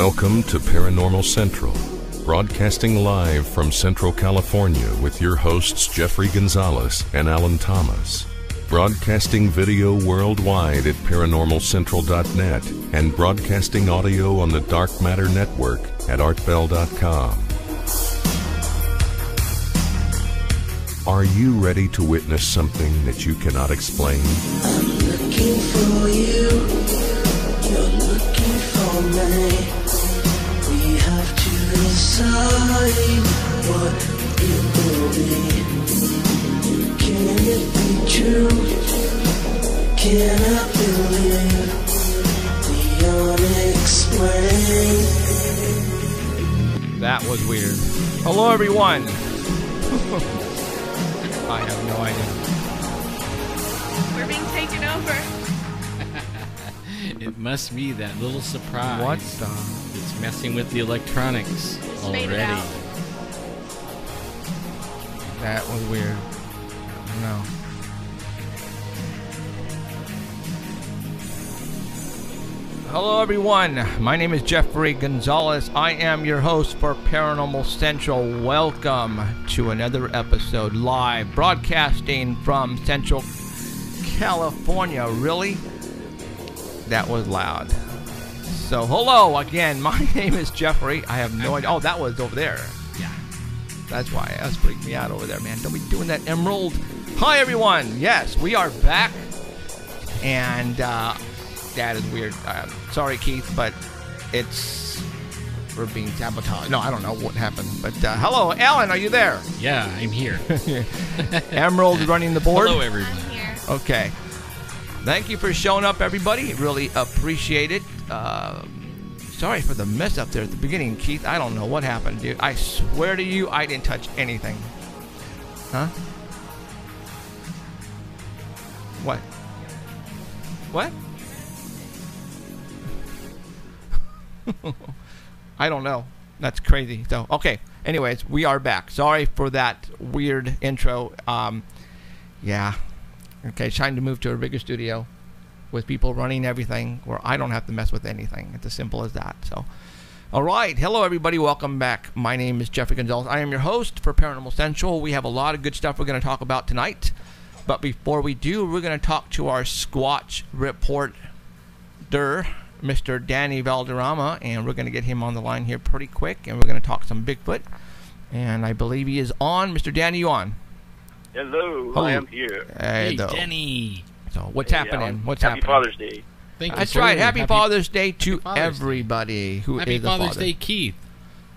Welcome to Paranormal Central, broadcasting live from Central California with your hosts Jeffrey Gonzalez and Alan Thomas. Broadcasting video worldwide at ParanormalCentral.net and broadcasting audio on the Dark Matter Network at ArtBell.com. Are you ready to witness something that you cannot explain? I'm looking for you, you're looking for me. We have to decide what it will be. Can it be true? Can I believe the unexplained? That was weird. Hello, everyone. I have no idea. We're being taken over. It must be that little surprise. What the? It's messing with the electronics Just fade it already. out. That was weird. No. Hello, everyone. My name is Jeffrey Gonzalez. I am your host for Paranormal Central. Welcome to another episode live broadcasting from Central California. Really? That was loud. So, hello again. My name is Jeffrey. I have no idea. Oh, that was over there. Yeah. That's why. That's freaking me out over there, man. Don't be doing that, Emerald. Hi, everyone. Yes, we are back. And, that is weird. Sorry, Keith, but we're being sabotaged. No, I don't know what happened. But hello, Alan, are you there? Yeah, I'm here. Emerald running the board. Hello, everyone. I'm here. Okay. Thank you for showing up, everybody. Really appreciate it. Sorry for the mess up there at the beginning, Keith. I don't know what happened, dude. I swear to you, I didn't touch anything. Huh? What? What? I don't know. That's crazy. So, okay. Anyways, we are back. Sorry for that weird intro. Yeah. Okay, trying to move to a bigger studio with people running everything where I don't have to mess with anything. It's as simple as that. So, all right. Hello, everybody. Welcome back. My name is Jeffrey Gonzalez. I am your host for Paranormal Central. We have a lot of good stuff we're going to talk about tonight. But before we do, we're going to talk to our Squatch reporter, Mr. Danny Valderrama, and we're going to get him on the line here pretty quick, and we're going to talk some Bigfoot. And I believe he is on. Mr. Danny, you on? Hello, Hello. I am here. Hey, though. Denny. So what's happening? What's Happy happening? Father's Day. Thank you. That's sir. right. Happy Father's Day to Father's Day. everybody who Happy is a Father's father. Day, Keith.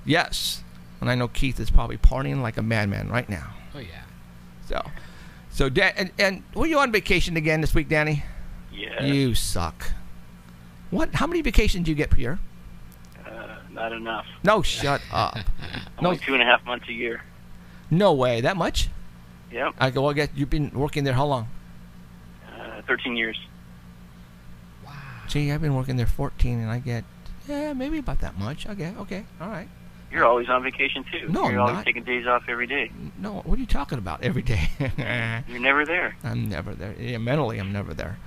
Yes. And I know Keith is probably partying like a madman right now. Oh, yeah. So and were you on vacation again this week, Danny? Yeah. You suck. What? How many vacations do you get per year? Not enough. No, shut up. No, Only 2.5 months a year. no way. That much? Yep. I go. Well, I guess you've been working there how long? 13 years. Wow. See, I've been working there 14, and I get maybe about that much. Okay, all right. You're always on vacation too. No, You're I'm always not. taking days off every day. No, what are you talking about? Every day? You're never there. I'm never there. Yeah, mentally, I'm never there.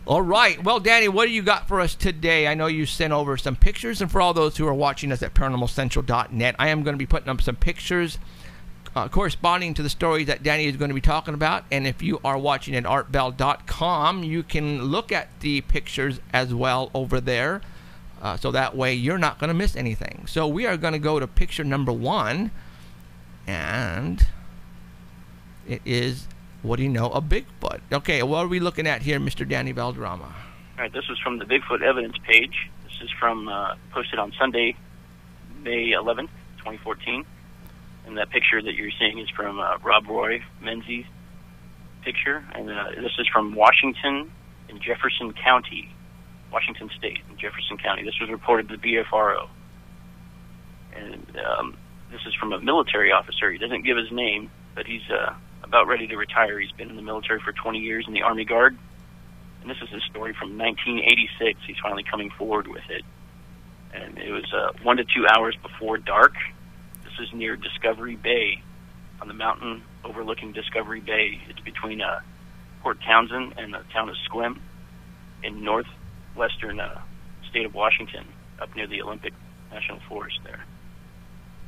All right. Well, Danny, what do you got for us today? I know you sent over some pictures, and for all those who are watching us at ParanormalCentral.net, I am going to be putting up some pictures corresponding to the stories that Danny is going to be talking about. And if you are watching at ArtBell.com, you can look at the pictures as well over there. So that way you're not going to miss anything. So we are going to go to picture number 1. And it is, what do you know, a Bigfoot. Okay, what are we looking at here, Mr. Danny Valderrama? All right, this is from the Bigfoot evidence page. This is from posted on Sunday, May 11th, 2014. And that picture that you're seeing is from Rob Roy Menzies' picture. And this is from Washington in Jefferson County, Washington State in Jefferson County. This was reported to the BFRO. And this is from a military officer. He doesn't give his name, but he's about ready to retire. He's been in the military for 20 years in the Army Guard. And this is a story from 1986. He's finally coming forward with it. And it was 1 to 2 hours before dark. This is near Discovery Bay, on the mountain overlooking Discovery Bay. It's between Port Townsend and the town of Sequim in northwestern state of Washington, up near the Olympic National Forest there.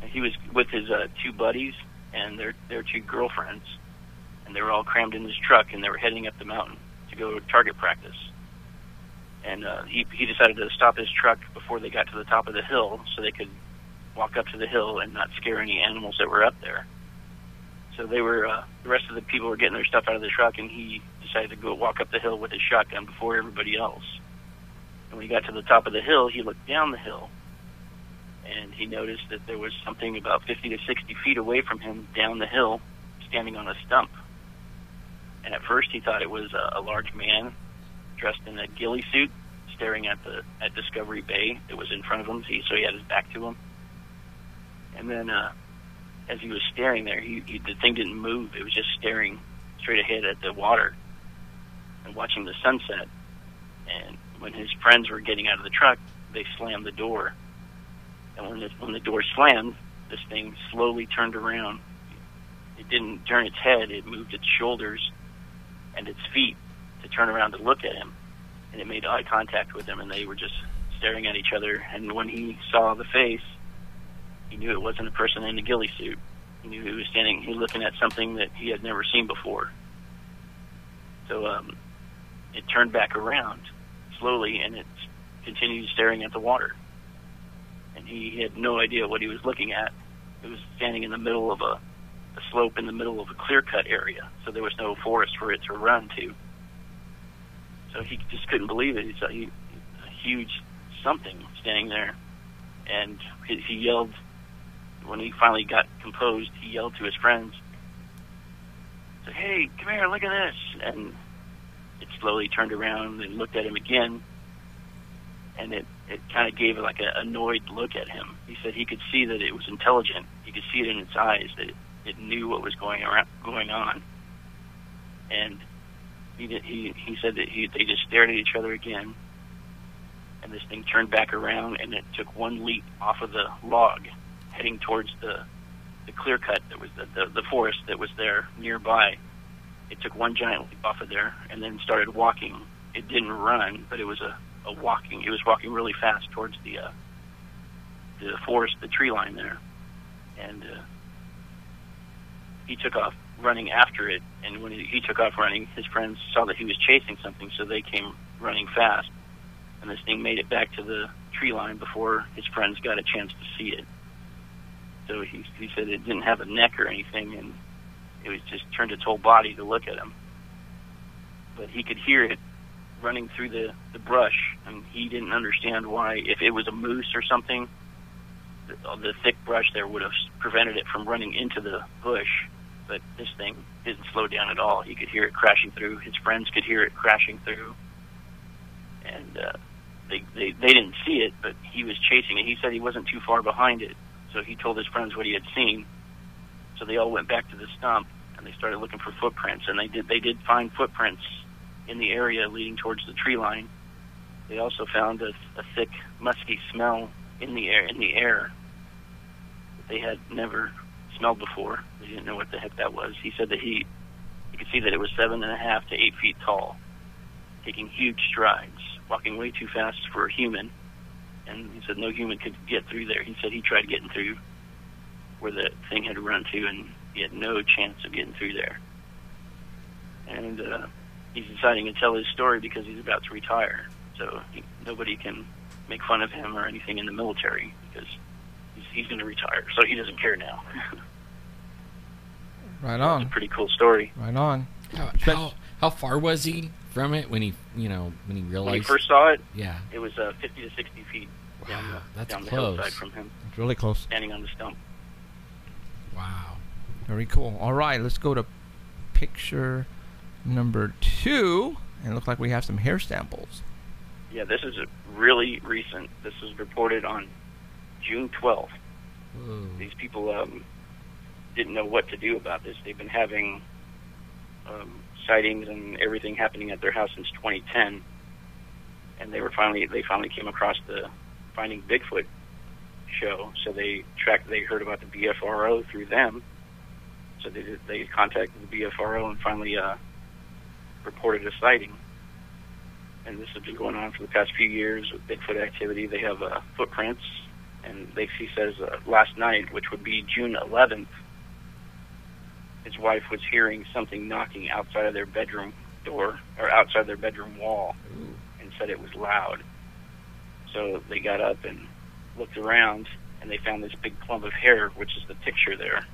And he was with his 2 buddies and their 2 girlfriends, and they were all crammed in his truck, and they were heading up the mountain to go target practice. And he decided to stop his truck before they got to the top of the hill so they could walk up to the hill and not scare any animals that were up there. So they were the rest of the people were getting their stuff out of the truck, and he decided to go walk up the hill with his shotgun before everybody else. And when he got to the top of the hill, he looked down the hill, and he noticed that there was something about 50 to 60 feet away from him down the hill, standing on a stump. And at first he thought it was a large man dressed in a ghillie suit, staring at Discovery Bay that was in front of him, so he had his back to him. And then as he was staring there, the thing didn't move. It was just staring straight ahead at the water and watching the sunset. And when his friends were getting out of the truck, they slammed the door. And when the door slammed, this thing slowly turned around. It didn't turn its head. It moved its shoulders and its feet to turn around to look at him. And it made eye contact with him, and they were just staring at each other. And when he saw the face, he knew it wasn't a person in a ghillie suit. He knew he was looking at something that he had never seen before. So it turned back around slowly, and it continued staring at the water. And he had no idea what he was looking at. It was standing in the middle of a slope in the middle of a clear-cut area, so there was no forest for it to run to. So he just couldn't believe it. He saw a huge something standing there, and he yelled. When he finally got composed, he yelled to his friends, said, "Hey, come here, look at this." And it slowly turned around and looked at him again, and it kind of gave like an annoyed look at him. He said he could see that it was intelligent. He could see it in its eyes, that it knew what was going on. And he said that they just stared at each other again, and this thing turned back around, and it took one leap off of the log, heading towards the clear cut that was the forest that was there nearby. It took one giant leap off of there and then started walking. It didn't run, but it was a walking. It was walking really fast towards the forest, the tree line there, and he took off running after it. And when he took off running, his friends saw that he was chasing something, so they came running fast. And this thing made it back to the tree line before his friends got a chance to see it. So he said it didn't have a neck or anything, and it was just turned its whole body to look at him. But he could hear it running through the brush, and he didn't understand why. If it was a moose or something, the thick brush there would have prevented it from running into the bush. But this thing didn't slow down at all. He could hear it crashing through. His friends could hear it crashing through. And they didn't see it, but he was chasing it. He said he wasn't too far behind it. So he told his friends what he had seen. So they all went back to the stump, and they started looking for footprints. And they did find footprints in the area leading towards the tree line. They also found a thick, musky smell in the air that they had never smelled before. They didn't know what the heck that was. He said that he could see that it was 7.5 to 8 feet tall, taking huge strides, walking way too fast for a human. And he said no human could get through there. He said he tried getting through where the thing had run to, and he had no chance of getting through there. And he's deciding to tell his story because he's about to retire. So nobody can make fun of him or anything in the military because he's going to retire. So he doesn't care now. Right on. It's a pretty cool story. Right on. How far was he from it when he realized? When he first saw it, yeah, it was 50 to 60 feet down the hillside from him. It's really close. Standing on the stump. Wow. Very cool. All right, let's go to picture number 2, and it looks like we have some hair samples. Yeah, this is really recent. This was reported on June 12th. Whoa. These people didn't know what to do about this. They've been having sightings and everything happening at their house since 2010, and they finally came across the Finding Bigfoot show. So they heard about the BFRO through them. So they contacted the BFRO and finally reported a sighting. And this has been going on for the past few years with Bigfoot activity. They have footprints And he says last night, which would be June 11th, his wife was hearing something knocking outside of their bedroom door, or outside their bedroom wall, and said it was loud. So they got up and looked around, and they found this big clump of hair, which is the picture there.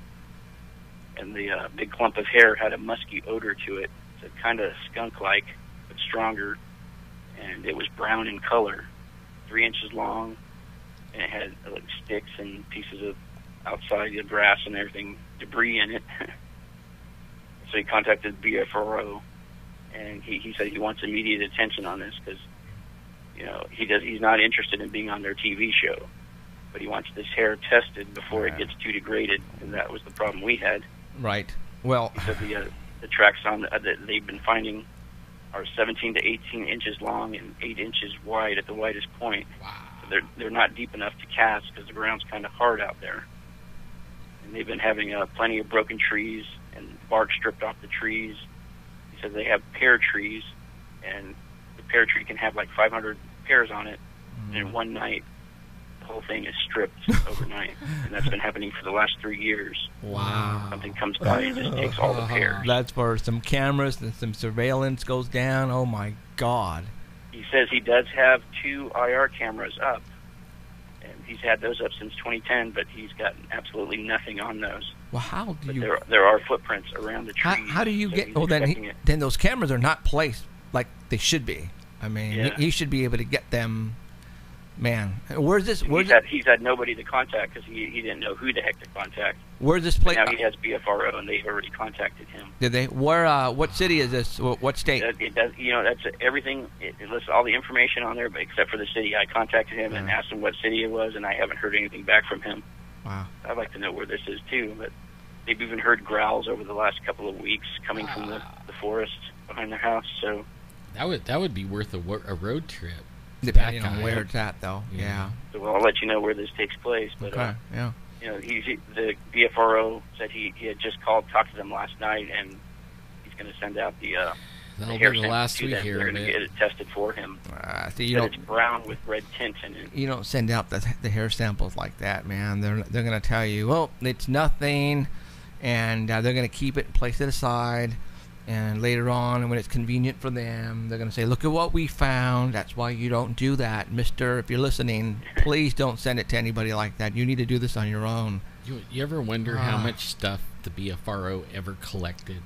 And the big clump of hair had a musky odor to it. It's kind of skunk-like, but stronger. And it was brown in color, 3 inches long, and it had like sticks and pieces of outside the grass and everything, debris in it. So he contacted BFRO, and he said he wants immediate attention on this because, you know, he's not interested in being on their TV show, but he wants this hair tested before it gets too degraded, and that was the problem we had. Right. Well, he said the tracks on that they've been finding are 17 to 18 inches long and 8 inches wide at the widest point. Wow. So they're not deep enough to cast because the ground's kind of hard out there. And they've been having plenty of broken trees and bark stripped off the trees. He said they have pear trees, and the pear tree can have like 500 pears on it, and in one night, the whole thing is stripped overnight. And that's been happening for the last 3 years. Wow. Something comes by and just takes all the pears. that's for some cameras and some surveillance goes down. Oh, my God. He says he does have 2 IR cameras up, and he's had those up since 2010, but he's gotten absolutely nothing on those. Well, how do But you... there are footprints around the trees. How do you so get... he's Oh, expecting it. then those cameras are not placed like they should be. I mean, Yeah. he should be able to get them... Man, where's this... He's had nobody to contact because he didn't know who the heck to contact. Where's this place? Now he has BFRO, and they've already contacted him. Did they? Where? What city is this? What state? It does, you know, that's everything. It lists all the information on there, but except for the city. I contacted him and asked him what city it was, and I haven't heard anything back from him. Wow. I'd like to know where this is too, but they've even heard growls over the last couple of weeks coming from the forest behind their house. So That would be worth a road trip. Depending on where it's at, though. Yeah. So I'll let you know where this takes place. But Okay. Yeah. you know, the BFRO said he had just called, talked to them last night, and he's going to send out the That'll hair be the last sample we to them. hear They're of going to it. get it tested for him. See, you But don't it's brown with red tint in it. you don't send out the hair samples like that, man. They're gonna tell you, well, it's nothing, and they're gonna keep it and place it aside. And later on, when it's convenient for them, they're going to say, look at what we found. That's why you don't do that. Mister, if you're listening, please don't send it to anybody like that. You need to do this on your own. You ever wonder how much stuff the BFRO ever collected?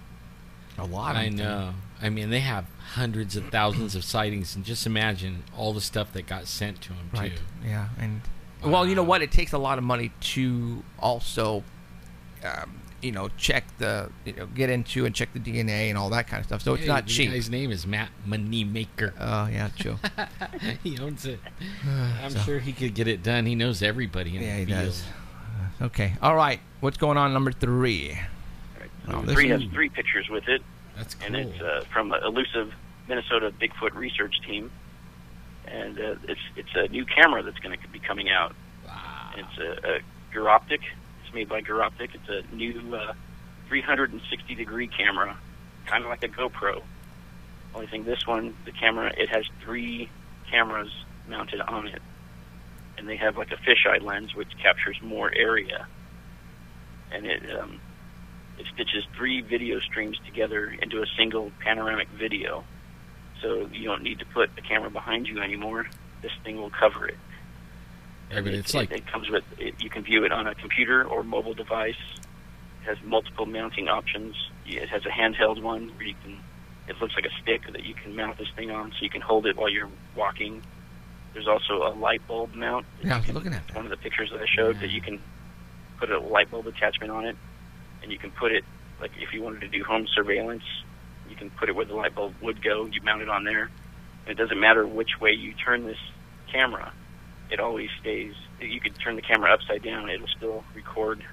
A lot. I know. I mean, they have hundreds of thousands of sightings, and just imagine all the stuff that got sent to them, Right. too. Yeah. And well, you know what? It takes a lot of money to also, check get into and check the DNA and all that kind of stuff. So it's not cheap. The guy's name is Matt Moneymaker. Oh, yeah, true. He owns it. I'm sure he could get it done. He knows everybody in Yeah, the he field. does. Okay. All right. What's going on, number 3? Right. Oh, Number 3 has 3 pictures with it. That's cool. And it's from an elusive Minnesota Bigfoot research team. And it's a new camera that's going to be coming out. Wow. It's a Gyroptic. It's made by Gyroptic. It's a new 360-degree camera, kind of like a GoPro. Only thing, this one, the camera, it has 3 cameras mounted on it. And they have like a fisheye lens, which captures more area. And it stitches 3 video streams together into a single panoramic video. So you don't need to put the camera behind you anymore. This thing will cover it. Yeah, but It comes with you can view it on a computer or mobile device. It has multiple mounting options. It has a handheld one where it looks like a stick that you can mount this thing on, so you can hold it while you're walking. There's also a light bulb mount. Yeah, I was looking at that. One of the pictures that I showed that you can put a light bulb attachment on it, and you can put it, like if you wanted to do home surveillance, you can put it where the light bulb would go. You mount it on there. And it doesn't matter which way you turn this camera. It always stays. You could turn the camera upside down. It'll still record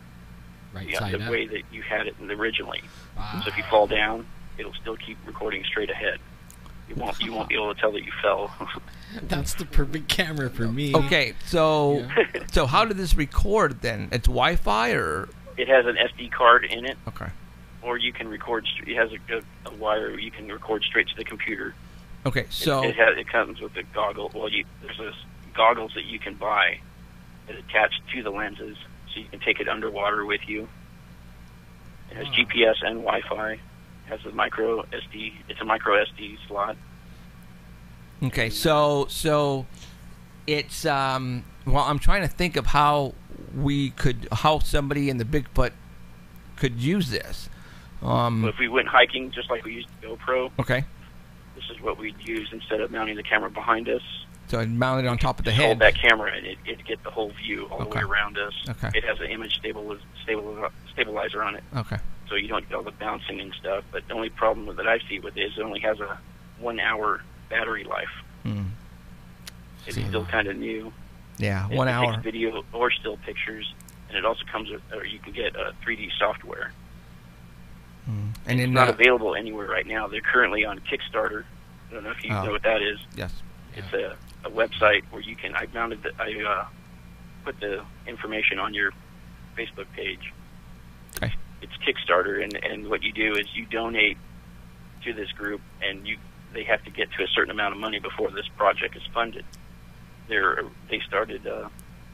the way that you had it originally. Wow. So if you fall down, it'll still keep recording straight ahead. You won't be able to tell that you fell. That's the perfect camera for me. Okay, so so how did this record then? It's Wi-Fi or? It has an SD card in it. Okay. Or you can record. It has a wire. You can record straight to the computer. Okay, so it comes with a goggle. Well, there's this goggles that you can buy is attached to the lenses, so you can take it underwater with you. It has GPS and Wi-Fi. It has a micro SD. It's a micro SD slot. Okay, so it's well, I'm trying to think of how somebody in the Bigfoot could use this. So if we went hiking, just like we used the GoPro, Okay. this is what we'd use instead of mounting the camera behind us. So I'd mount it on top of the Just head. hold that camera and it'd get the whole view all the Okay. way around us. Okay. It has an image stabilizer on it, Okay. so you don't get all the bouncing and stuff. But the only problem that I see with it is it only has a 1 hour battery life. Hmm. It's still kind of new. Yeah, It 1 hour. takes video or still pictures, and it also comes with, or you can get 3D software. And It's then not available anywhere right now. They're currently on Kickstarter. I don't know if you know what that is. Yes. It's a website where you can. I put the information on your Facebook page. Okay. It's Kickstarter, and what you do is you donate to this group, and they have to get to a certain amount of money before this project is funded. They started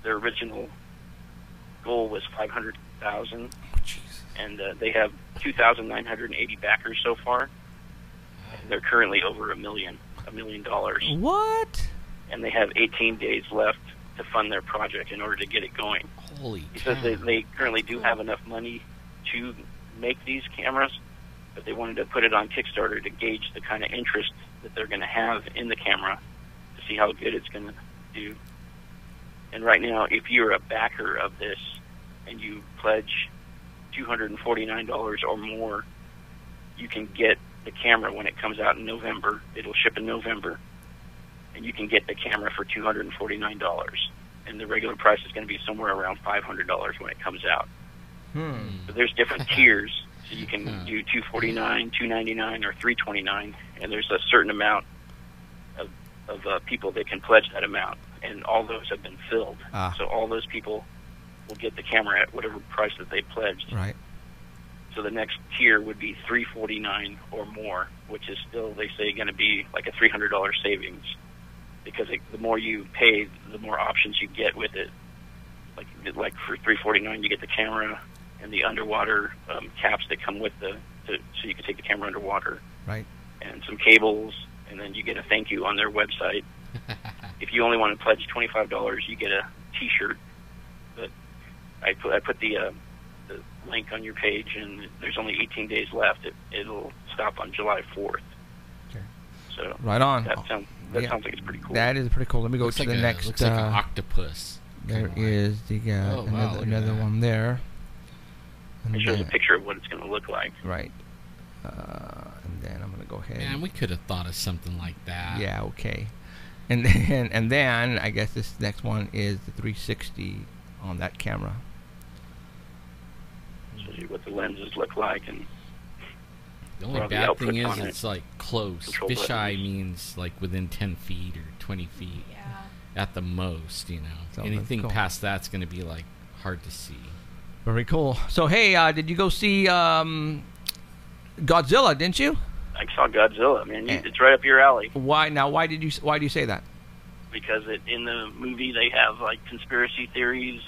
their original goal was $500,000, and they have 2,980 backers so far. They're currently over $1 million. What? And they have 18 days left to fund their project in order to get it going. Holy He cow. says they currently do have enough money to make these cameras, but they wanted to put it on Kickstarter to gauge the kind of interest that they're going to have in the camera to see how good it's going to do. And right now, if you're a backer of this and you pledge $249 or more, you can get the camera when it comes out in November. It'll ship in November, and you can get the camera for $249. And the regular price is going to be somewhere around $500 when it comes out. So there's different tiers. So you can do $249, $299, or $329, and there's a certain amount of people that can pledge that amount, and all those have been filled. So all those people will get the camera at whatever price that they pledged. Right. So the next tier would be $349 or more, which is still, they say, going to be like a $300 savings, because the more you pay, the more options you get with it. Like for $349, you get the camera and the underwater caps that come with so you can take the camera underwater. Right. And some cables, and then you get a thank you on their website. If you only want to pledge $25, you get a T-shirt. But I put the link on your page, and there's only 18 days left. It'll stop on July 4th. Okay. So right on. That sounds like it's pretty cool. That is pretty cool. Let me go Looks to like the next. Looks like an octopus. There is the Oh, wow, look at another that. one there. And It shows a then- picture of what it's going to look like. Right. And then I'm going to go ahead. Man, we could have thought of something like that. Yeah, okay. And then I guess this next one is the 360 on that camera. Shows you what the lenses look like, and The only Well, the bad output thing is on it. it's like close. Control Fisheye buttons. means like within 10 feet or 20 feet Yeah. at the most, you know. So Anything that's cool. past that's going to be like hard to see. Very cool. So, hey, did you go see Godzilla, didn't you? I saw Godzilla. Man, it's right up your alley. Why do you say that? Because in the movie they have like conspiracy theories,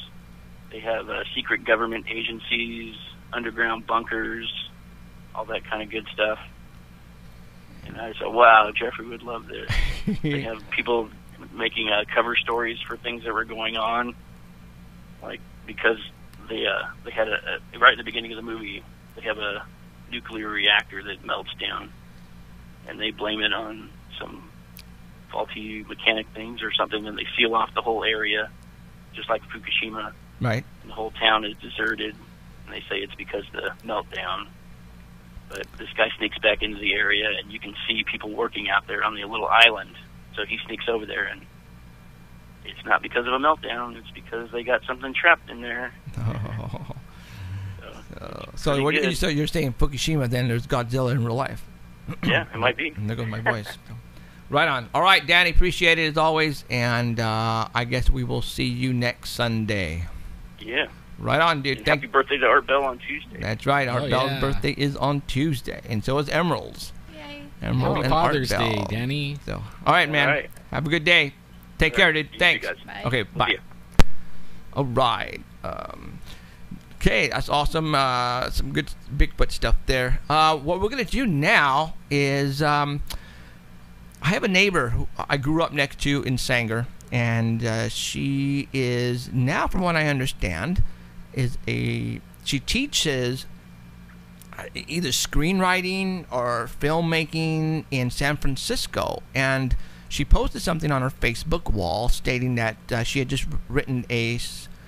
they have secret government agencies, underground bunkers, all that kind of good stuff. And I said, wow, Jeffrey would love this. They have people making cover stories for things that were going on, like because they had right at the beginning of the movie, they have a nuclear reactor that melts down, and they blame it on some faulty mechanic things or something, and they seal off the whole area, just like Fukushima. Right. And the whole town is deserted, and they say it's because of the meltdown. But this guy sneaks back into the area, and you can see people working out there on the little island. So he sneaks over there, and it's not because of a meltdown. It's because they got something trapped in there. Oh. So So pretty good. so you're saying Fukushima, then there's Godzilla in real life. Yeah, it might be. And there goes my voice. Right on. All right, Danny, appreciate it as always, and I guess we will see you next Sunday. Yeah. Right on, dude. And happy birthday to Art Bell on Tuesday. That's right. Art Oh, Bell's yeah. birthday is on Tuesday, and so is Emerald's. Yay. Emerald Happy and Father's Art Bell. Day, Danny. So, all right, man. All right. Have a good day. Take All care, right. dude. You too, Thanks. guys. Bye. Okay, We'll bye. see ya. All right. Okay, that's awesome. Some good Bigfoot stuff there. What we're going to do now is I have a neighbor who I grew up next to in Sanger, and she is now, from what I understand, she teaches either screenwriting or filmmaking in San Francisco, and she posted something on her Facebook wall stating that she had just written a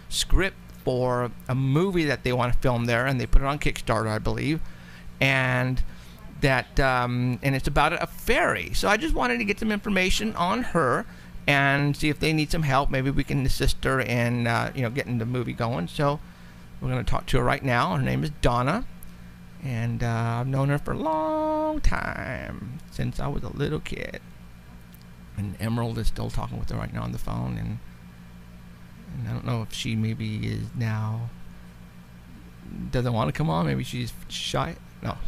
script for a movie that they want to film there, and they put it on Kickstarter, I believe, and that and it's about a fairy. So I just wanted to get some information on her and see if they need some help. Maybe we can assist her in getting the movie going. So we're going to talk to her right now. Her name is Donna, and I've known her for a long time, since I was a little kid. And Emerald is still talking with her right now on the phone, and I don't know if she maybe is now doesn't want to come on. Maybe she's shy. No. All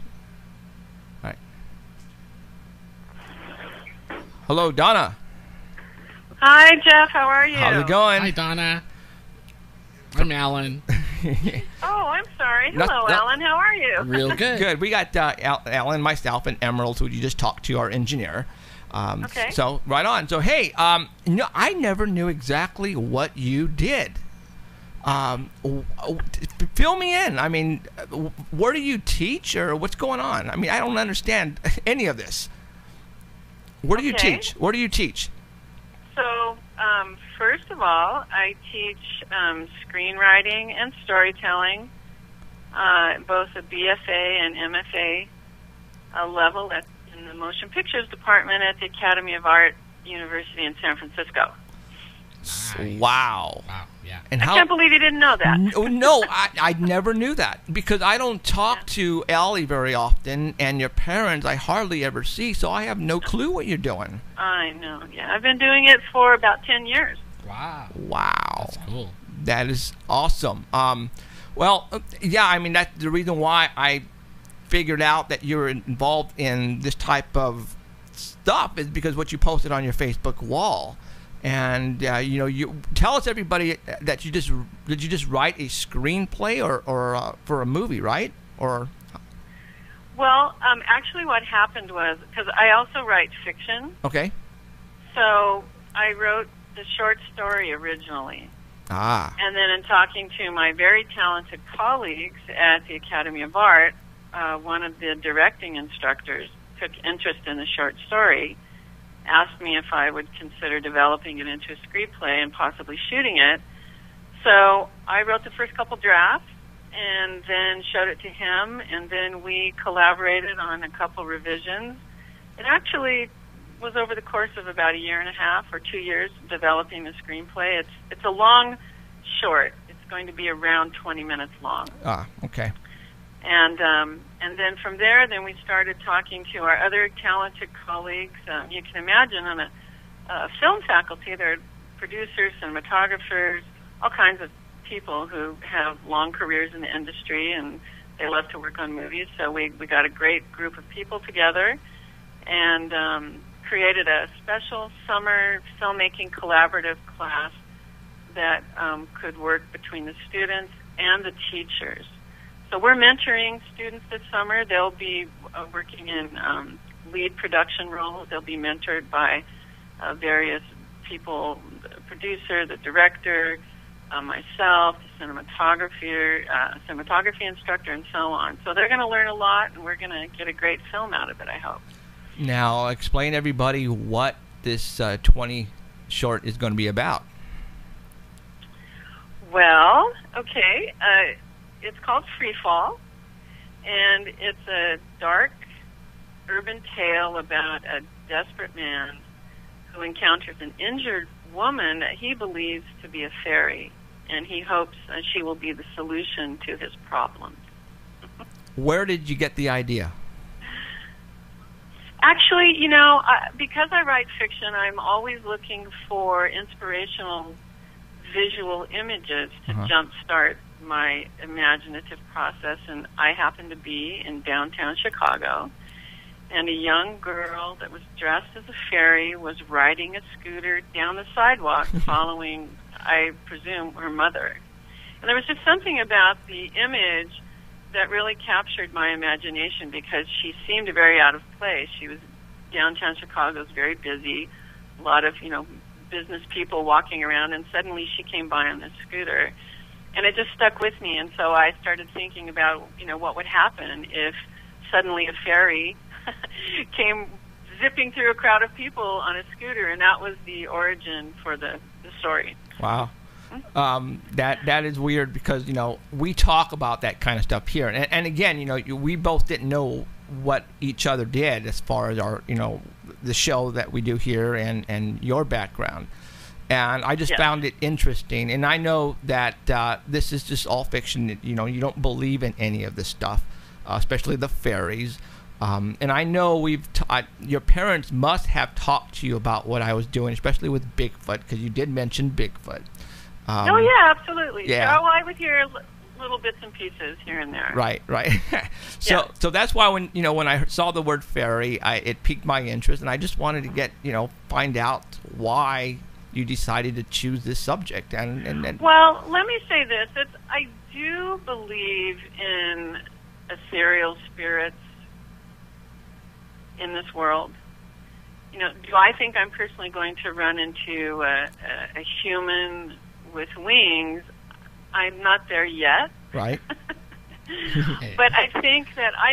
right. Hello, Donna. Hi, Jeff. How are you? How's it going? Hi, Donna. I'm Alan. Oh, I'm sorry. No, Hello, no. Alan. How are you? Real good. Good. We got Alan, myself, and Emerald, who you just talked to, our engineer. Okay. So right on. So hey, I never knew exactly what you did. Fill me in. I mean, where do you teach, or what's going on? I mean, I don't understand any of this. Where do you Okay. teach? Where do you teach? So, first of all, I teach screenwriting and storytelling, both a BFA and MFA level in the motion pictures department at the Academy of Art University in San Francisco. Nice. Wow. Wow, yeah. And I can't believe you didn't know that. No, I never knew that, because I don't talk to Allie very often, and your parents I hardly ever see, so I have no clue what you're doing. I know, yeah. I've been doing it for about 10 years. Wow. Wow. That's cool. That is awesome. Well, yeah, I mean, that's the reason why I figured out that you're involved in this type of stuff, is because what you posted on your Facebook wall. And you tell us, everybody, that did you just write a screenplay or for a movie, right? Or Well, actually what happened was, because I also write fiction, okay. so I wrote the short story originally. And then in talking to my very talented colleagues at the Academy of Art, one of the directing instructors took interest in the short story, asked me if I would consider developing it into a screenplay and possibly shooting it. So I wrote the first couple drafts and then showed it to him, and then we collaborated on a couple revisions. It actually was over the course of about a year and a half or 2 years developing the screenplay. It's a long short. It's going to be around 20 minutes long. Okay. And then from there, then we started talking to our other talented colleagues. You can imagine on a film faculty, there are producers, cinematographers, all kinds of people who have long careers in the industry, and they love to work on movies. So we got a great group of people together and created a special summer filmmaking collaborative class that could work between the students and the teachers. So we're mentoring students this summer. They'll be working in lead production roles. They'll be mentored by various people, the producer, the director, myself, the cinematography instructor, and so on. So they're going to learn a lot, and we're going to get a great film out of it, I hope. Now, explain to everybody what this 20 short is going to be about. Well, okay. It's called Free Fall, and it's a dark urban tale about a desperate man who encounters an injured woman that he believes to be a fairy, and he hopes she will be the solution to his problems. Where did you get the idea? Actually, because I write fiction, I'm always looking for inspirational visual images to jumpstart my imaginative process, and I happen to be in downtown Chicago, and a young girl that was dressed as a fairy was riding a scooter down the sidewalk following I presume, her mother. And there was just something about the image that really captured my imagination because she seemed very out of place. She was downtown Chicago, was very busy, a lot of, business people walking around, and suddenly she came by on this scooter. And it just stuck with me, and so I started thinking about, what would happen if suddenly a fairy came zipping through a crowd of people on a scooter, and that was the origin for the story. Wow. That is weird because, we talk about that kind of stuff here. And again, we both didn't know what each other did as far as our, the show that we do here and your background. And I just found it interesting. And I know that this is just all fiction. You don't believe in any of this stuff, especially the fairies. And I know your parents must have talked to you about what I was doing, especially with Bigfoot, because you did mention Bigfoot. Oh, yeah, absolutely. Yeah. So I would hear little bits and pieces here and there. Right. So that's why when I saw the word fairy, it piqued my interest, and I just wanted to find out why you decided to choose this subject. And well, let me say this: I do believe in ethereal spirits in this world. Do I think I'm personally going to run into a human with wings? I'm not there yet. Right. But I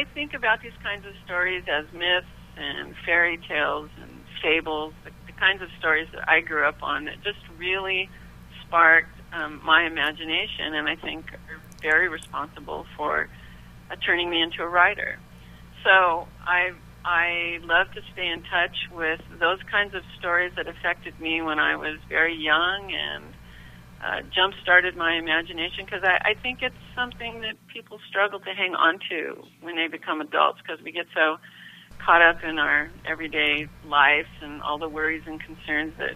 think about these kinds of stories as myths and fairy tales and fables, the kinds of stories that I grew up on that just really sparked my imagination, and I think are very responsible for turning me into a writer. So I love to stay in touch with those kinds of stories that affected me when I was very young and jump-started my imagination, because I think it's something that people struggle to hang on to when they become adults, because we get so caught up in our everyday lives and all the worries and concerns that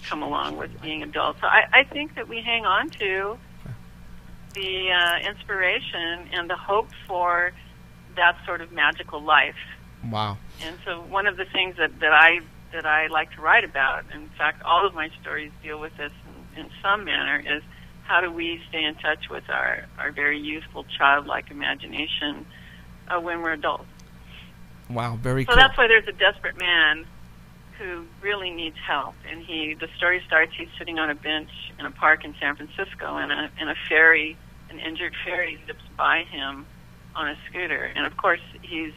come along with being adults. So I think that we hang on to the inspiration and the hope for that sort of magical life. Wow. And so one of the things that I like to write about, in fact, all of my stories deal with this in some manner, is how do we stay in touch with our very youthful, childlike imagination when we're adults. Wow, very cool. So that's why there's a desperate man who really needs help, and the story starts, he's sitting on a bench in a park in San Francisco, and a fairy, an injured fairy, zips by him on a scooter, and of course his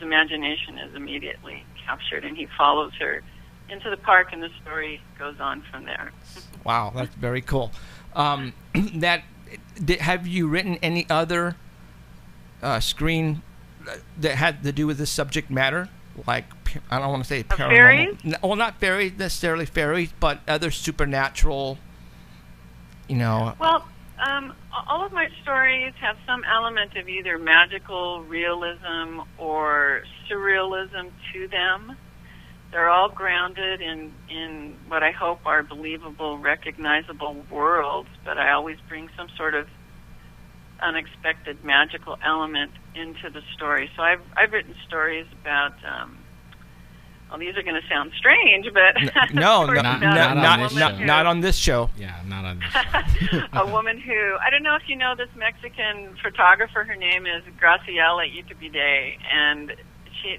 imagination is immediately captured, and he follows her into the park, and the story goes on from there. Wow, that's very cool. Have you written any other screen that had to do with this subject matter? Like, I don't want to say paranormal. Fairies? Well, not fairies, necessarily fairies, but other supernatural, Well, all of my stories have some element of either magical realism or surrealism to them. They're all grounded in what I hope are believable, recognizable worlds, but I always bring some sort of unexpected magical element into the story. So I've written stories about, these are going to sound strange, but not on this show. Yeah, not on this show. A woman who, I don't know if you know this Mexican photographer, her name is Graciela Itapide, and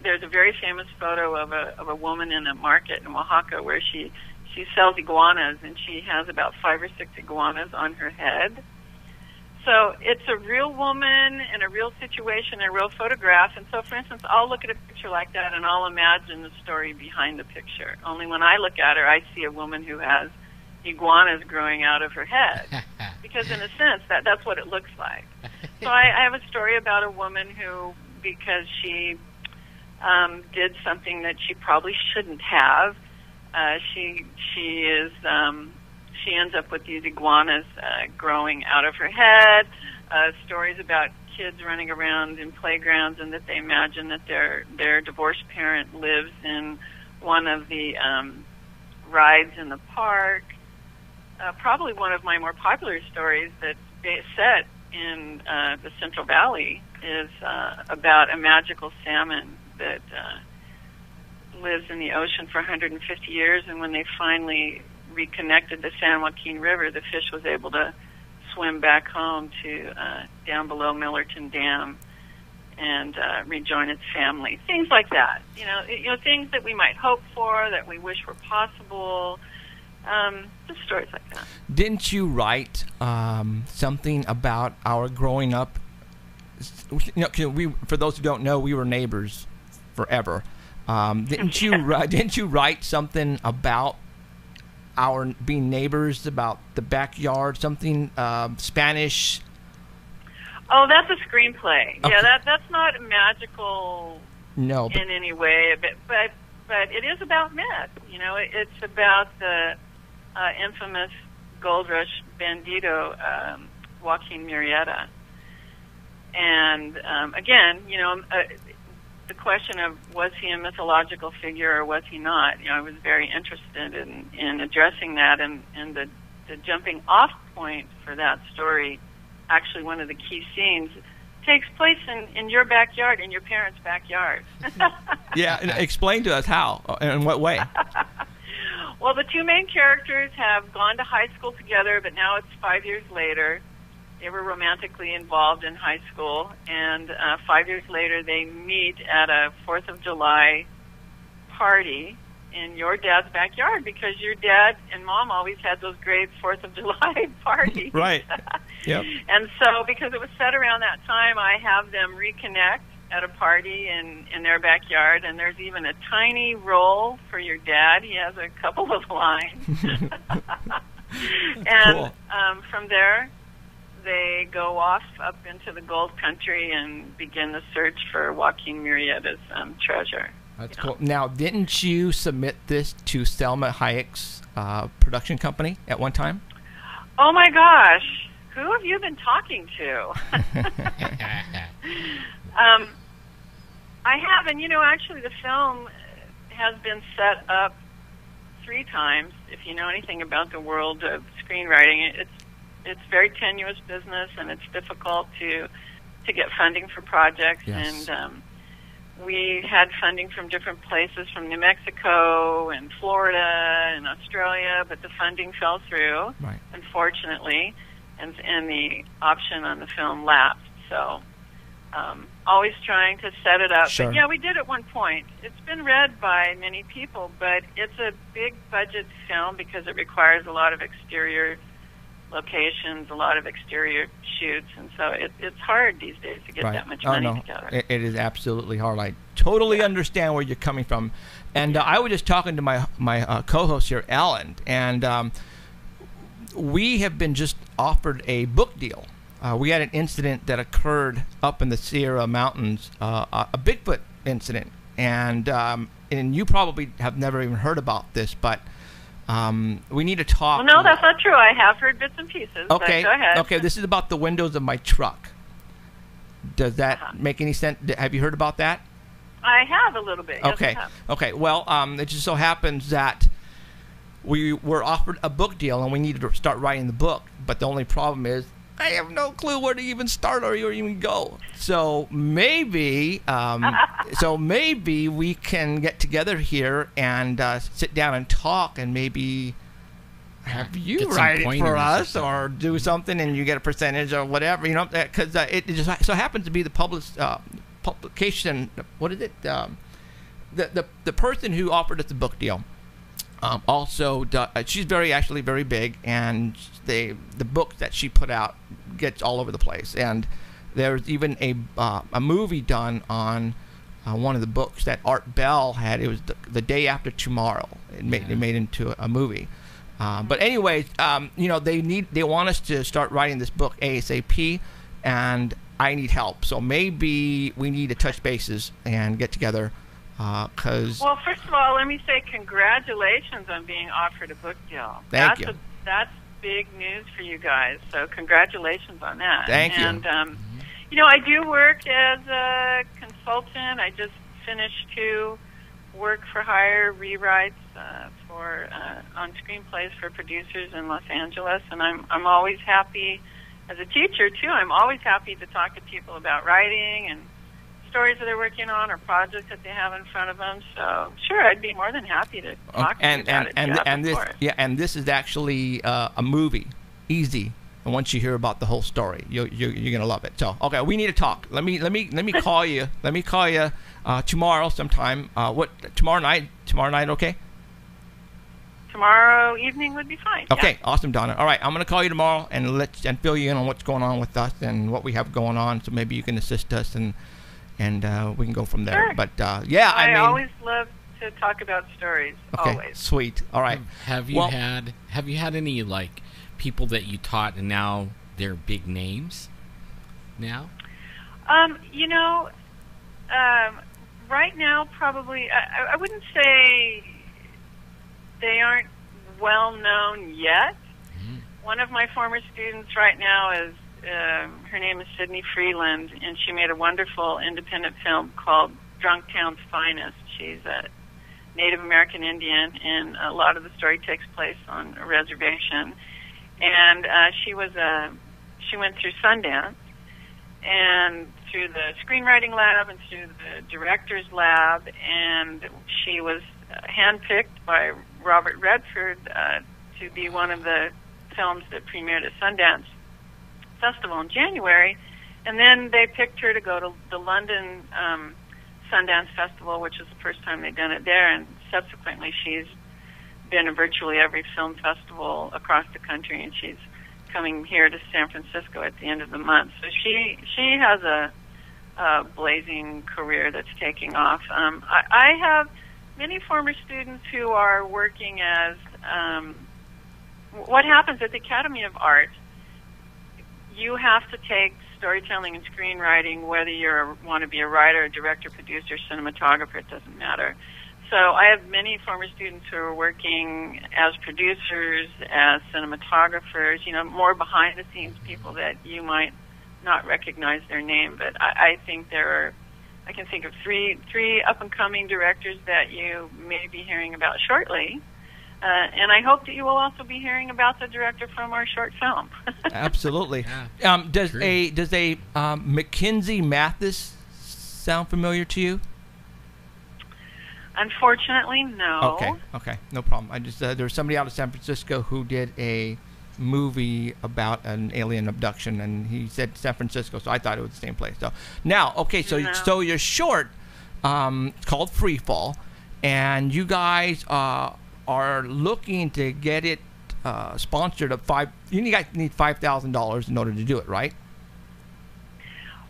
there's a very famous photo of a woman in a market in Oaxaca where she sells iguanas, and she has about 5 or 6 iguanas on her head. So it's a real woman in a real situation, a real photograph. And so, for instance, I'll look at a picture like that and I'll imagine the story behind the picture. Only when I look at her, I see a woman who has iguanas growing out of her head. Because in a sense, that's what it looks like. So I have a story about a woman who, because she did something that she probably shouldn't have, she ends up with these iguanas growing out of her head, stories about kids running around in playgrounds and that they imagine that their divorced parent lives in one of the rides in the park. Probably one of my more popular stories that's set in the Central Valley is about a magical salmon that lives in the ocean for 150 years, and when they finally reconnected the San Joaquin River, the fish was able to swim back home to down below Millerton Dam and rejoin its family. Things like that. Things that we might hope for, that we wish were possible. Just stories like that. Didn't you write something about our growing up? For those who don't know, we were neighbors forever. Didn't you write something about our being neighbors, about the backyard, something Spanish? Oh, that's a screenplay. Okay. Yeah, that's not magical in any way, but it is about myth. It's about the infamous gold rush bandito Joaquin Murrieta. And again, the question of was he a mythological figure or was he not? I was very interested in addressing that, and the jumping off point for that story, actually one of the key scenes, takes place in your backyard, in your parents' backyard. Yeah, and explain to us how, in what way. Well, the two main characters have gone to high school together, but now it's 5 years later. They were romantically involved in high school, and 5 years later they meet at a 4th of July party in your dad's backyard, because your dad and mom always had those great 4th of July parties. Right. Yep. And so, because it was set around that time, I have them reconnect at a party in their backyard, and there's even a tiny role for your dad. He has a couple of lines. And cool. From there, they go off up into the gold country and begin the search for Joaquin Murrieta's treasure. That's cool. Now, didn't you submit this to Selma Hayek's production company at one time? Oh my gosh, who have you been talking to? I have, and actually the film has been set up 3 times. If you know anything about the world of screenwriting, it's very tenuous business, and it's difficult to get funding for projects. Yes. And we had funding from different places, from New Mexico and Florida and Australia, but the funding fell through, right, unfortunately, and the option on the film lapsed. So always trying to set it up. Sure. But yeah, we did at one point. It's been read by many people, but it's a big budget film because it requires a lot of exterior locations, a lot of exterior shoots, and so it's hard these days to get that much money together. It is absolutely hard. I totally understand where you're coming from. And I was just talking to my co-host here, Alan, and we have been just offered a book deal. We had an incident that occurred up in the Sierra Mountains, a Bigfoot incident, and you probably have never even heard about this, but we need to talk. Well, no, that's not true. I have heard bits and pieces. Okay. But go ahead. Okay, this is about the windows of my truck. Does that make any sense? Have you heard about that? I have a little bit. Yes, Okay. I have. Okay. Well, it just so happens that we were offered a book deal and we needed to start writing the book. But the only problem is I have no clue where to even start or even go. So maybe, we can get together here and sit down and talk, and maybe have you write it for us or do something, and you get a percentage or whatever, because it just so happens to be the publication. What is it? The person who offered us the book deal. Also, she's actually very big, and the book that she put out gets all over the place. And there's even a movie done on one of the books that Art Bell had. It was the Day After Tomorrow. It made into a movie. But anyways, they want us to start writing this book ASAP, and I need help. So maybe we need to touch bases and get together. Well, first of all, let me say congratulations on being offered a book deal. Thank you. That's big news for you guys, so congratulations on that. Thank you. And, I do work as a consultant. I just finished 2 work-for-hire rewrites on screenplays for producers in Los Angeles, and I'm always happy, as a teacher, too, I'm always happy to talk to people about writing and stories that they're working on or projects that they have in front of them. So, sure, I'd be more than happy to talk to you about it. And Jeff, this, yeah, and this is actually a movie, easy. And once you hear about the whole story, you're gonna love it. So, okay, we need to talk. Let me call you. Let me call you tomorrow sometime. Tomorrow night? Tomorrow night, okay? Tomorrow evening would be fine. Okay, yeah. Awesome, Donna. All right, I'm gonna call you tomorrow and fill you in on what's going on with us and what we have going on. So maybe you can assist us and we can go from there. Sure. But yeah, I mean, always love to talk about stories. Okay, always. Sweet. All right. Have you had any like people that you taught and now they're big names now? Right now probably I wouldn't say they aren't well known yet. Mm-hmm. One of my former students right now is her name is Sydney Freeland, and she made a wonderful independent film called Drunk Town's Finest. She's a Native American Indian, and a lot of the story takes place on a reservation. And she went through Sundance, and through the screenwriting lab and through the director's lab, and she was handpicked by Robert Redford to be one of the films that premiered at Sundance Festival in January. And then they picked her to go to the London Sundance Festival, which was the first time they'd done it there, and subsequently she's been to virtually every film festival across the country, and she's coming here to San Francisco at the end of the month. So she has a blazing career that's taking off. I have many former students who are working as what happens at the Academy of Art. You have to take storytelling and screenwriting, whether you want to be a writer, director, producer, cinematographer, it doesn't matter. So I have many former students who are working as producers, as cinematographers, more behind-the-scenes people that you might not recognize their name. But I think I can think of three up-and-coming directors that you may be hearing about shortly. And I hope that you will also be hearing about the director from our short film. Absolutely. Yeah. Does a Mackenzie Mathis sound familiar to you? Unfortunately, no. Okay, no problem. I just there was somebody out of San Francisco who did a movie about an alien abduction, and he said San Francisco, so I thought it was the same place. So now, so your short called Free Fall, and you guys are looking to get it sponsored at You guys need $5,000 in order to do it, right?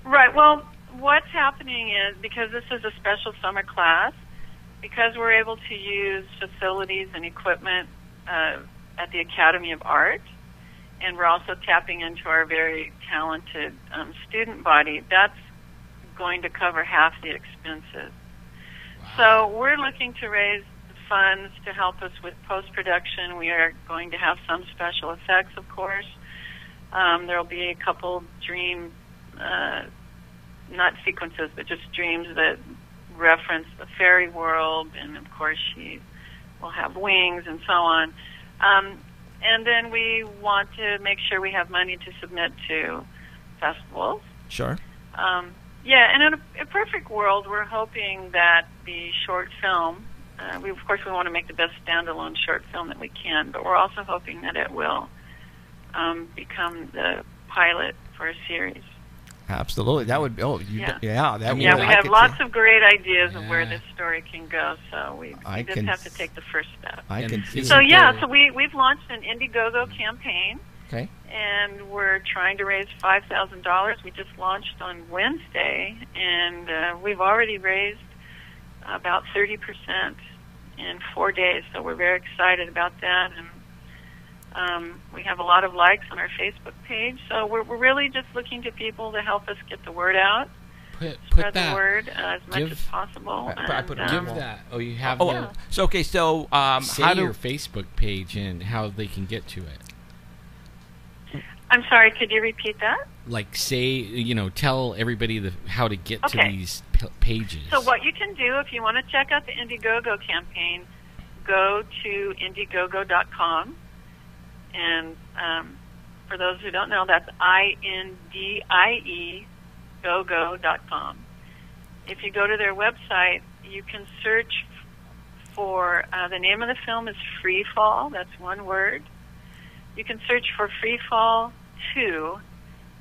Right. Well, what's happening is, because this is a special summer class, because we're able to use facilities and equipment at the Academy of Art, and we're also tapping into our very talented student body, that's going to cover half the expenses. Wow. So we're looking to raise funds to help us with post-production. We are going to have some special effects, of course. There will be a couple dream, not sequences, but just dreams that reference the fairy world, and of course she will have wings and so on. And then we want to make sure we have money to submit to festivals. Sure. Yeah, and in a perfect world, we're hoping that the short film, we want to make the best standalone short film that we can, but we're also hoping that it will become the pilot for a series. Absolutely, that would. We have lots of great ideas of where this story can go. So we just have to take the first step. I can see. So we've launched an Indiegogo campaign. Okay. And we're trying to raise $5,000. We just launched on Wednesday, and we've already raised about 30% in 4 days. So we're very excited about that, and we have a lot of likes on our Facebook page. So we're really just looking to people to help us get the word out, spread the word as much as possible. Give that. Oh, you have. So say how your Facebook page and how they can get to it. I'm sorry, could you repeat that? Like, tell everybody how to get to these pages. So what you can do, if you want to check out the Indiegogo campaign, go to Indiegogo.com. And for those who don't know, that's INDIE, gogo.com. if you go to their website, you can search for, the name of the film is Free Fall, that's one word. You can search for Free Fall 2,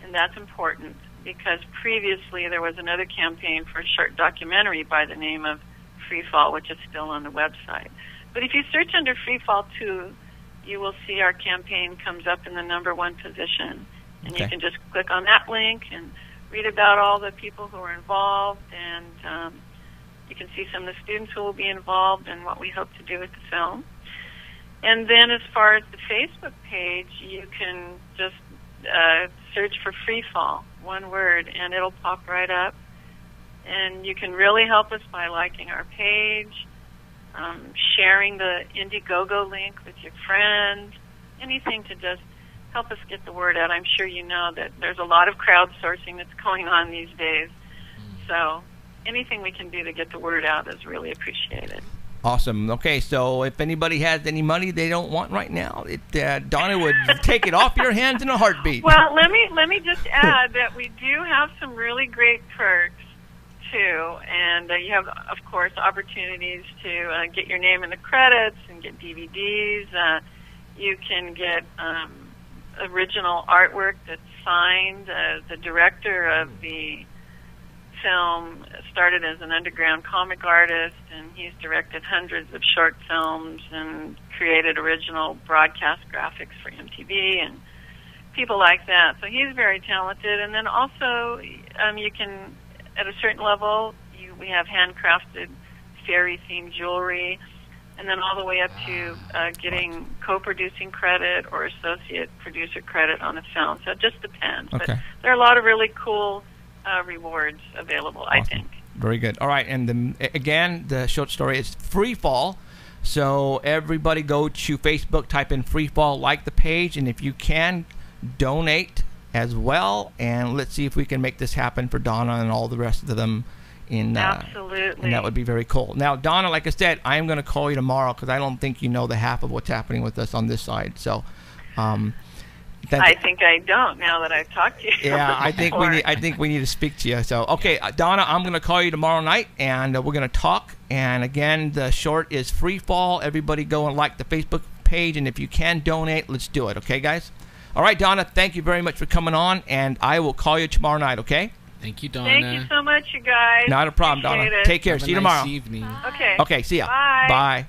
and that's important because previously there was another campaign for a short documentary by the name of Free Fall, which is still on the website. But if you search under Free Fall 2, you will see our campaign comes up in the #1 position. And you can just click on that link and read about all the people who are involved, and you can see some of the students who will be involved and what we hope to do with the film. And then as far as the Facebook page, you can just search for Free Fall, one word, and it'll pop right up. And you can really help us by liking our page, sharing the Indiegogo link with your friends, anything to just help us get the word out. I'm sure you know that there's a lot of crowdsourcing that's going on these days. So anything we can do to get the word out is really appreciated. Awesome. Okay, so if anybody has any money they don't want right now, Donna would take it off your hands in a heartbeat. Well, let me just add that we do have some really great perks too, and you have, of course, opportunities to get your name in the credits and get DVDs. You can get original artwork that's signed. The director of the film started as an underground comic artist, and he's directed hundreds of short films and created original broadcast graphics for MTV and people like that. So he's very talented. And then also, you can, at a certain level, we have handcrafted fairy-themed jewelry, and then all the way up to getting co-producing credit or associate producer credit on a film. So it just depends. Okay. But there are a lot of really cool rewards available, Awesome. I think. Very good. All right, and again, the short story is Free Fall. So everybody go to Facebook, type in Free Fall, like the page, and if you can, donate as well. And let's see if we can make this happen for Donna and all the rest of them. Absolutely. And that would be very cool. Now, Donna, like I said, I am going to call you tomorrow because I don't think you know the half of what's happening with us on this side. So, I think I don't now that I've talked to you. Yeah, I think we need to speak to you. So, okay, Donna, I'm going to call you tomorrow night, and we're going to talk. And again, the short is Free Fall. Everybody go and like the Facebook page, and if you can donate, let's do it. Okay, guys? All right, Donna, thank you very much for coming on, and I will call you tomorrow night, okay? Thank you, Donna. Thank you so much, you guys. Not a problem, Appreciate Donna. it. Take care. Have See you a nice tomorrow. Evening. Okay. Okay, see ya. Bye. Bye.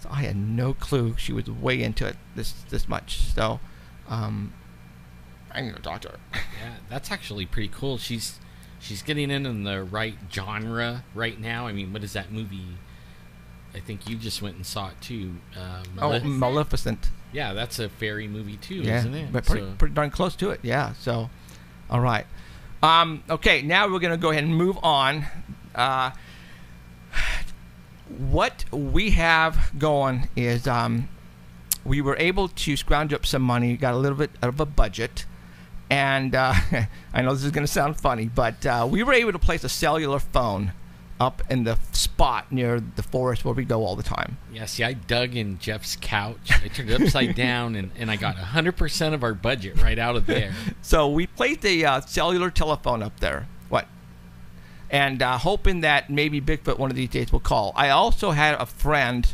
So I had no clue she was way into it this much. So I'm going to talk to her. Yeah, that's actually pretty cool. She's getting in the right genre right now. I mean, what is that movie? I think you just went and saw it too. Maleficent. Yeah, that's a fairy movie too, Yeah, isn't it? but pretty darn close to it. Yeah. So, all right. Okay, now we're going to go ahead and move on. What we have going is we were able to scrounge up some money, got a little bit of a budget, and I know this is going to sound funny, but we were able to place a cellular phone up in the spot near the forest where we go all the time. Yeah, see, I dug in Jeff's couch. I turned it upside down, and I got 100% of our budget right out of there. So we placed a cellular telephone up there. What? And hoping that maybe Bigfoot one of these days will call. I also had a friend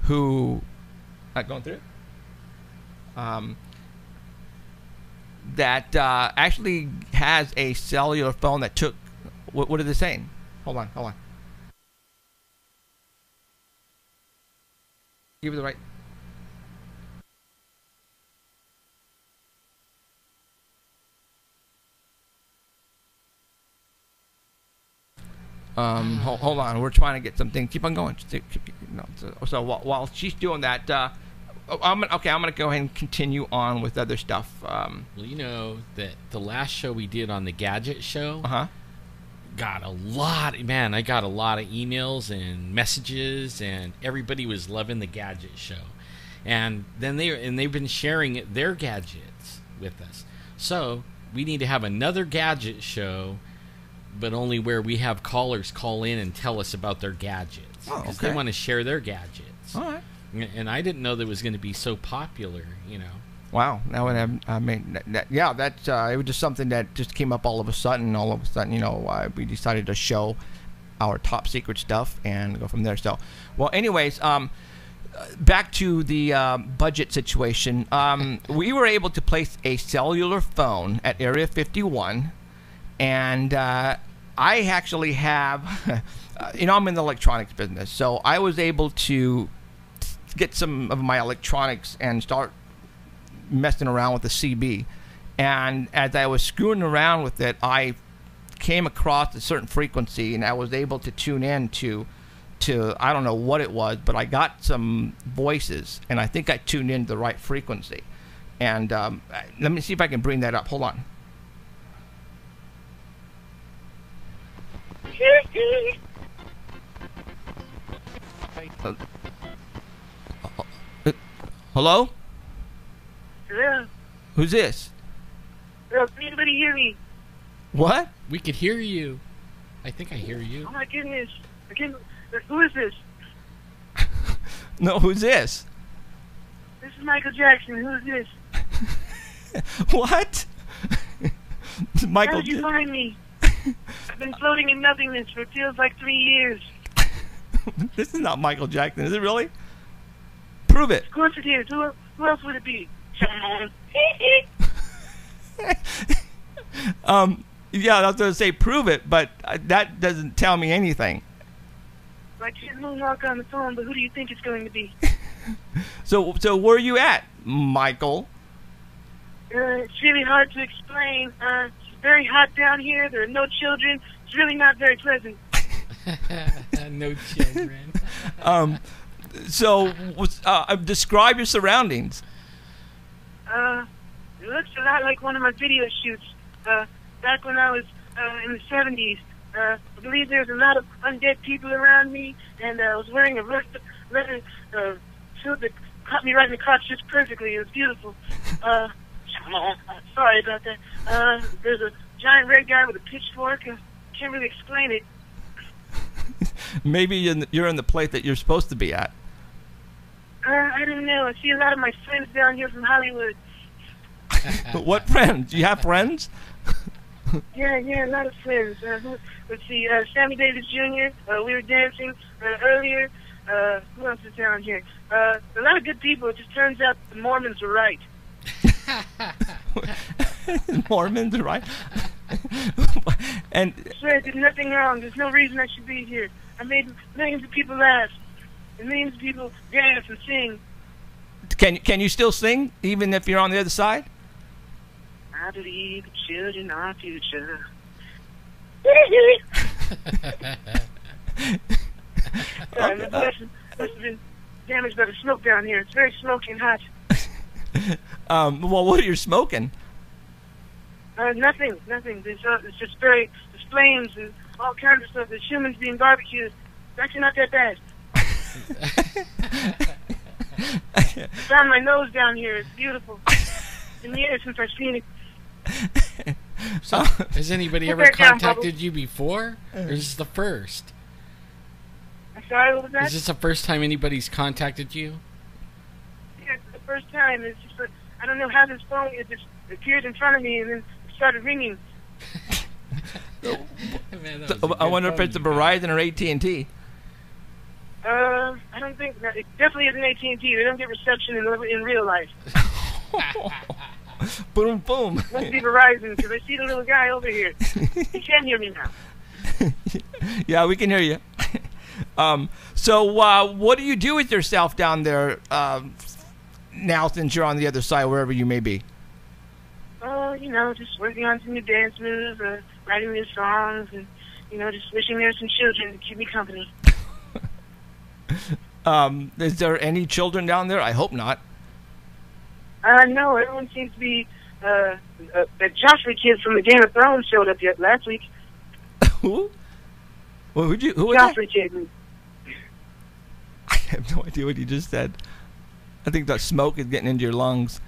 who... going through it? That actually has a cellular phone that took... What are they saying? Hold on. Give it the right... Hold on. We're trying to get something. Keep on going. So while she's doing that, I'm going to go ahead and continue on with other stuff. Well, you know that the last show we did on the Gadget Show... got a lot, man, I got a lot of emails and messages, and everybody was loving the Gadget Show. And then they've been sharing their gadgets with us. So we need to have another Gadget Show, but only where we have callers call in and tell us about their gadgets. Because they want to share their gadgets. All right. And I didn't know that it was going to be so popular, you know. Wow. Now, I mean, yeah, that's it was just something that just came up all of a sudden. All of a sudden, we decided to show our top secret stuff and go from there. So, well, anyways, back to the budget situation. We were able to place a cellular phone at Area 51, and I actually have, I'm in the electronics business, so I was able to get some of my electronics and start messing around with the CB. And as I was screwing around with it, I came across a certain frequency, and I was able to tune in to I don't know what it was, but I got some voices, and I think I tuned in to the right frequency. And let me see if I can bring that up. Hold on. Hello? Hello? Who's this? Hello, can anybody hear me? What? We could hear you. I think I hear you. Oh my goodness. Who is this? No, who's this? This is Michael Jackson. Who is this? What? Michael. How did you find me? I've been floating in nothingness for it feels like 3 years. This is not Michael Jackson, is it really? Prove it. Of course it is. Who else would it be? Yeah, I was going to say prove it, but that doesn't tell me anything. I can't moonwalk on the phone, but who do you think it's going to be? So where are you at, Michael? It's really hard to explain. It's very hot down here. There are no children. It's really not very pleasant. No children. So describe your surroundings. It looks a lot like one of my video shoots. Back when I was in the 70s. I believe there's a lot of undead people around me, and I was wearing a leather suit that caught me right in the crotch just perfectly. It was beautiful. Sorry about that. There's a giant red guy with a pitchfork. I can't really explain it. Maybe you're in the place that you're supposed to be at. I don't know. I see a lot of my friends down here from Hollywood. What friends? Do you have friends? Yeah, a lot of friends. Let's see, Sammy Davis Jr., we were dancing earlier. Who else is down here? A lot of good people. It just turns out the Mormons are right. Mormons are right? And I did nothing wrong. There's no reason I should be here. I made millions of people laugh, and millions of people dance and sing. Can you still sing, even if you're on the other side? I believe the children are our future. Sorry, my voice must have been damaged by the smoke down here. It's very smoky and hot. Well, what are you smoking? Nothing. It's just there's flames and all kinds of stuff. There's humans being barbecued. It's actually not that bad. I found my nose down here. It's beautiful. It's been years since I've seen it. So, has anybody ever contacted you before? Or is this the first? I'm sorry, what was that? Is this the first time anybody's contacted you? Yeah, it's the first time. It's just I don't know how this phone just appeared in front of me and then it started ringing. Man, I wonder if it's a Verizon or AT&T. I don't think that. It definitely isn't AT&T. They don't get reception in real life. Boom, boom. Must be Verizon, because I see the little guy over here. He can hear me now. Yeah, we can hear you. So what do you do with yourself down there now since you're on the other side, wherever you may be? Just working on some new dance moves, writing new songs, and, just wishing there were some children to keep me company. Is there any children down there? I hope not. No, everyone seems to be, the Joffrey kid from the Game of Thrones showed up yet last week. Who? Well, who was Joffrey kid. I have no idea what you just said. I think that smoke is getting into your lungs.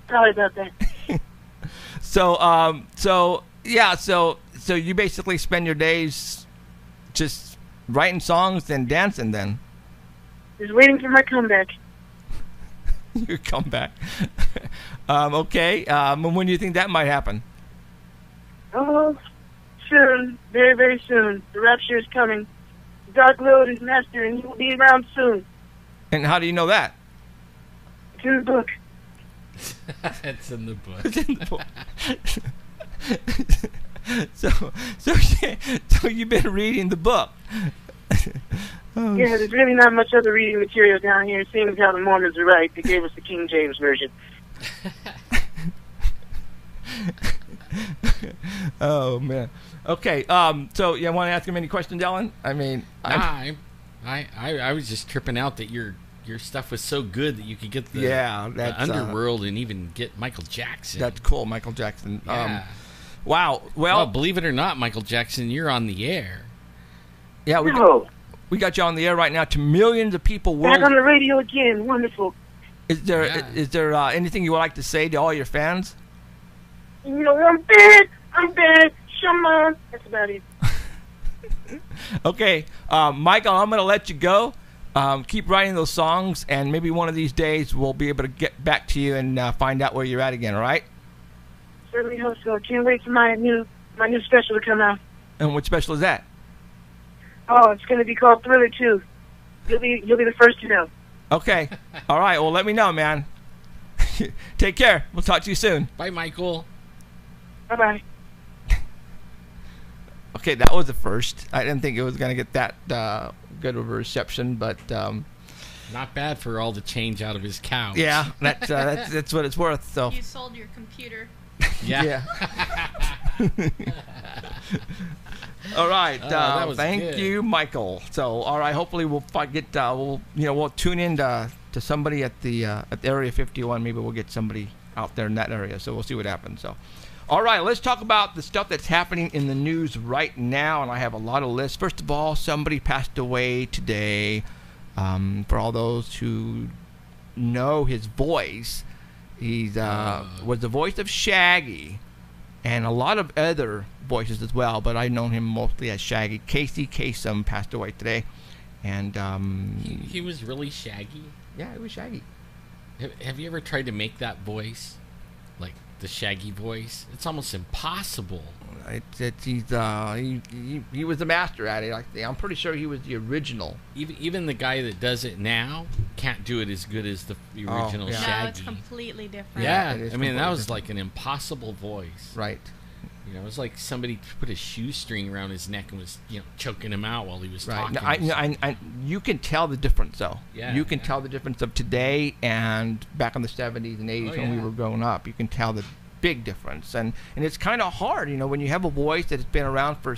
Sorry about that. So you basically spend your days just writing songs and dancing then? Just waiting for my comeback. You come back. Okay. When do you think that might happen? Oh, soon. Very, very soon. The rapture is coming. The dark road is master, and he will be around soon. And how do you know that? It's in the book. It's in the book. It's in the book. So you've been reading the book. Oh, yeah, there's really not much other reading material down here, seeing as how the Mormons are right. They gave us the King James Version. Oh, man. Okay, so you want to ask him any questions, Ellen? I mean... I was just tripping out that your stuff was so good that you could get the underworld and even get Michael Jackson. That's cool, Michael Jackson. Yeah. Wow. Well, believe it or not, Michael Jackson, you're on the air. Yeah, we got you on the air right now to millions of people. Back on the radio again. Wonderful. Is there anything you would like to say to all your fans? You know, I'm bad. Shama. That's about it. Okay, Michael, I'm going to let you go. Keep writing those songs, and maybe one of these days we'll be able to get back to you and find out where you're at again, all right? Certainly hope so. Can't wait for my new special to come out. And what special is that? Oh, it's going to be called Thriller 2. You'll be the first to know. Okay. All right. Well, let me know, man. Take care. We'll talk to you soon. Bye, Michael. Bye-bye. Okay, that was the first. I didn't think it was going to get that good of a reception, but... not bad for all the change out of his couch. Yeah, that's what it's worth. So. You sold your computer. Yeah. All right. Thank good. you, Michael. So, all right. Hopefully, we'll we'll tune in to somebody at the Area 51. Maybe we'll get somebody out there in that area. So we'll see what happens. So, all right. Let's talk about the stuff that's happening in the news right now, and I have a lot of lists. First of all, somebody passed away today. For all those who know his voice, he was the voice of Shaggy. And a lot of other voices as well, but I've known him mostly as Shaggy. Casey Kasem passed away today, and he was really Shaggy. Yeah, it was Shaggy. Have you ever tried to make that voice, like the Shaggy voice? It's almost impossible. He was the master at it. I'm pretty sure he was the original. Even the guy that does it now can't do it as good as the original Shaggy. No, it's completely different. Yeah, I mean that was like an impossible voice. Right. You know, it was like somebody put a shoestring around his neck and was choking him out while he was talking. No, you can tell the difference though. Yeah, you can tell the difference of today and back in the 70s and 80s when we were growing up. You can tell the big difference, and it's kind of hard, when you have a voice that has been around for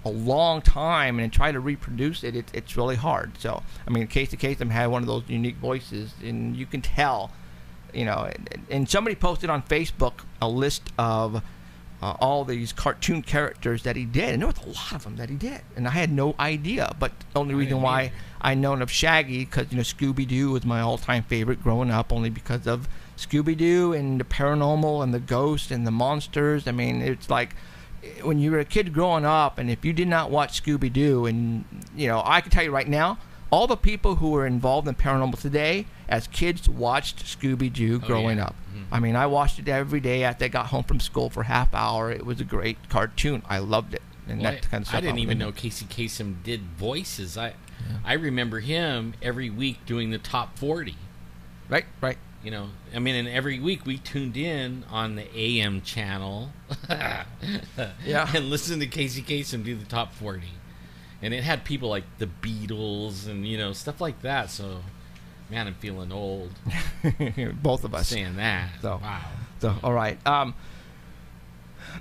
a long time and try to reproduce it, it's really hard. So I mean, Casey Kasem had one of those unique voices, and you can tell, and somebody posted on Facebook a list of all these cartoon characters that he did, and there was a lot of them that he did, and I had no idea. But the only reason why I known of Shaggy, because Scooby-Doo was my all-time favorite growing up, only because of Scooby-Doo and the paranormal and the ghosts and the monsters. I mean, it's like when you were a kid growing up, and if you did not watch Scooby-Doo, and I can tell you right now, all the people who were involved in paranormal today, as kids, watched Scooby-Doo growing up. Mm-hmm. I mean, I watched it every day after I got home from school for half hour. It was a great cartoon. I loved it. And that kind of stuff. I didn't even know Casey Kasem did voices. I remember him every week doing the top 40. Right. I mean, and every week we tuned in on the AM channel and listened to Casey Kasem do the top 40. And it had people like the Beatles and, stuff like that. So, man, I'm feeling old. Both of us. Saying that. So, wow. So, all right.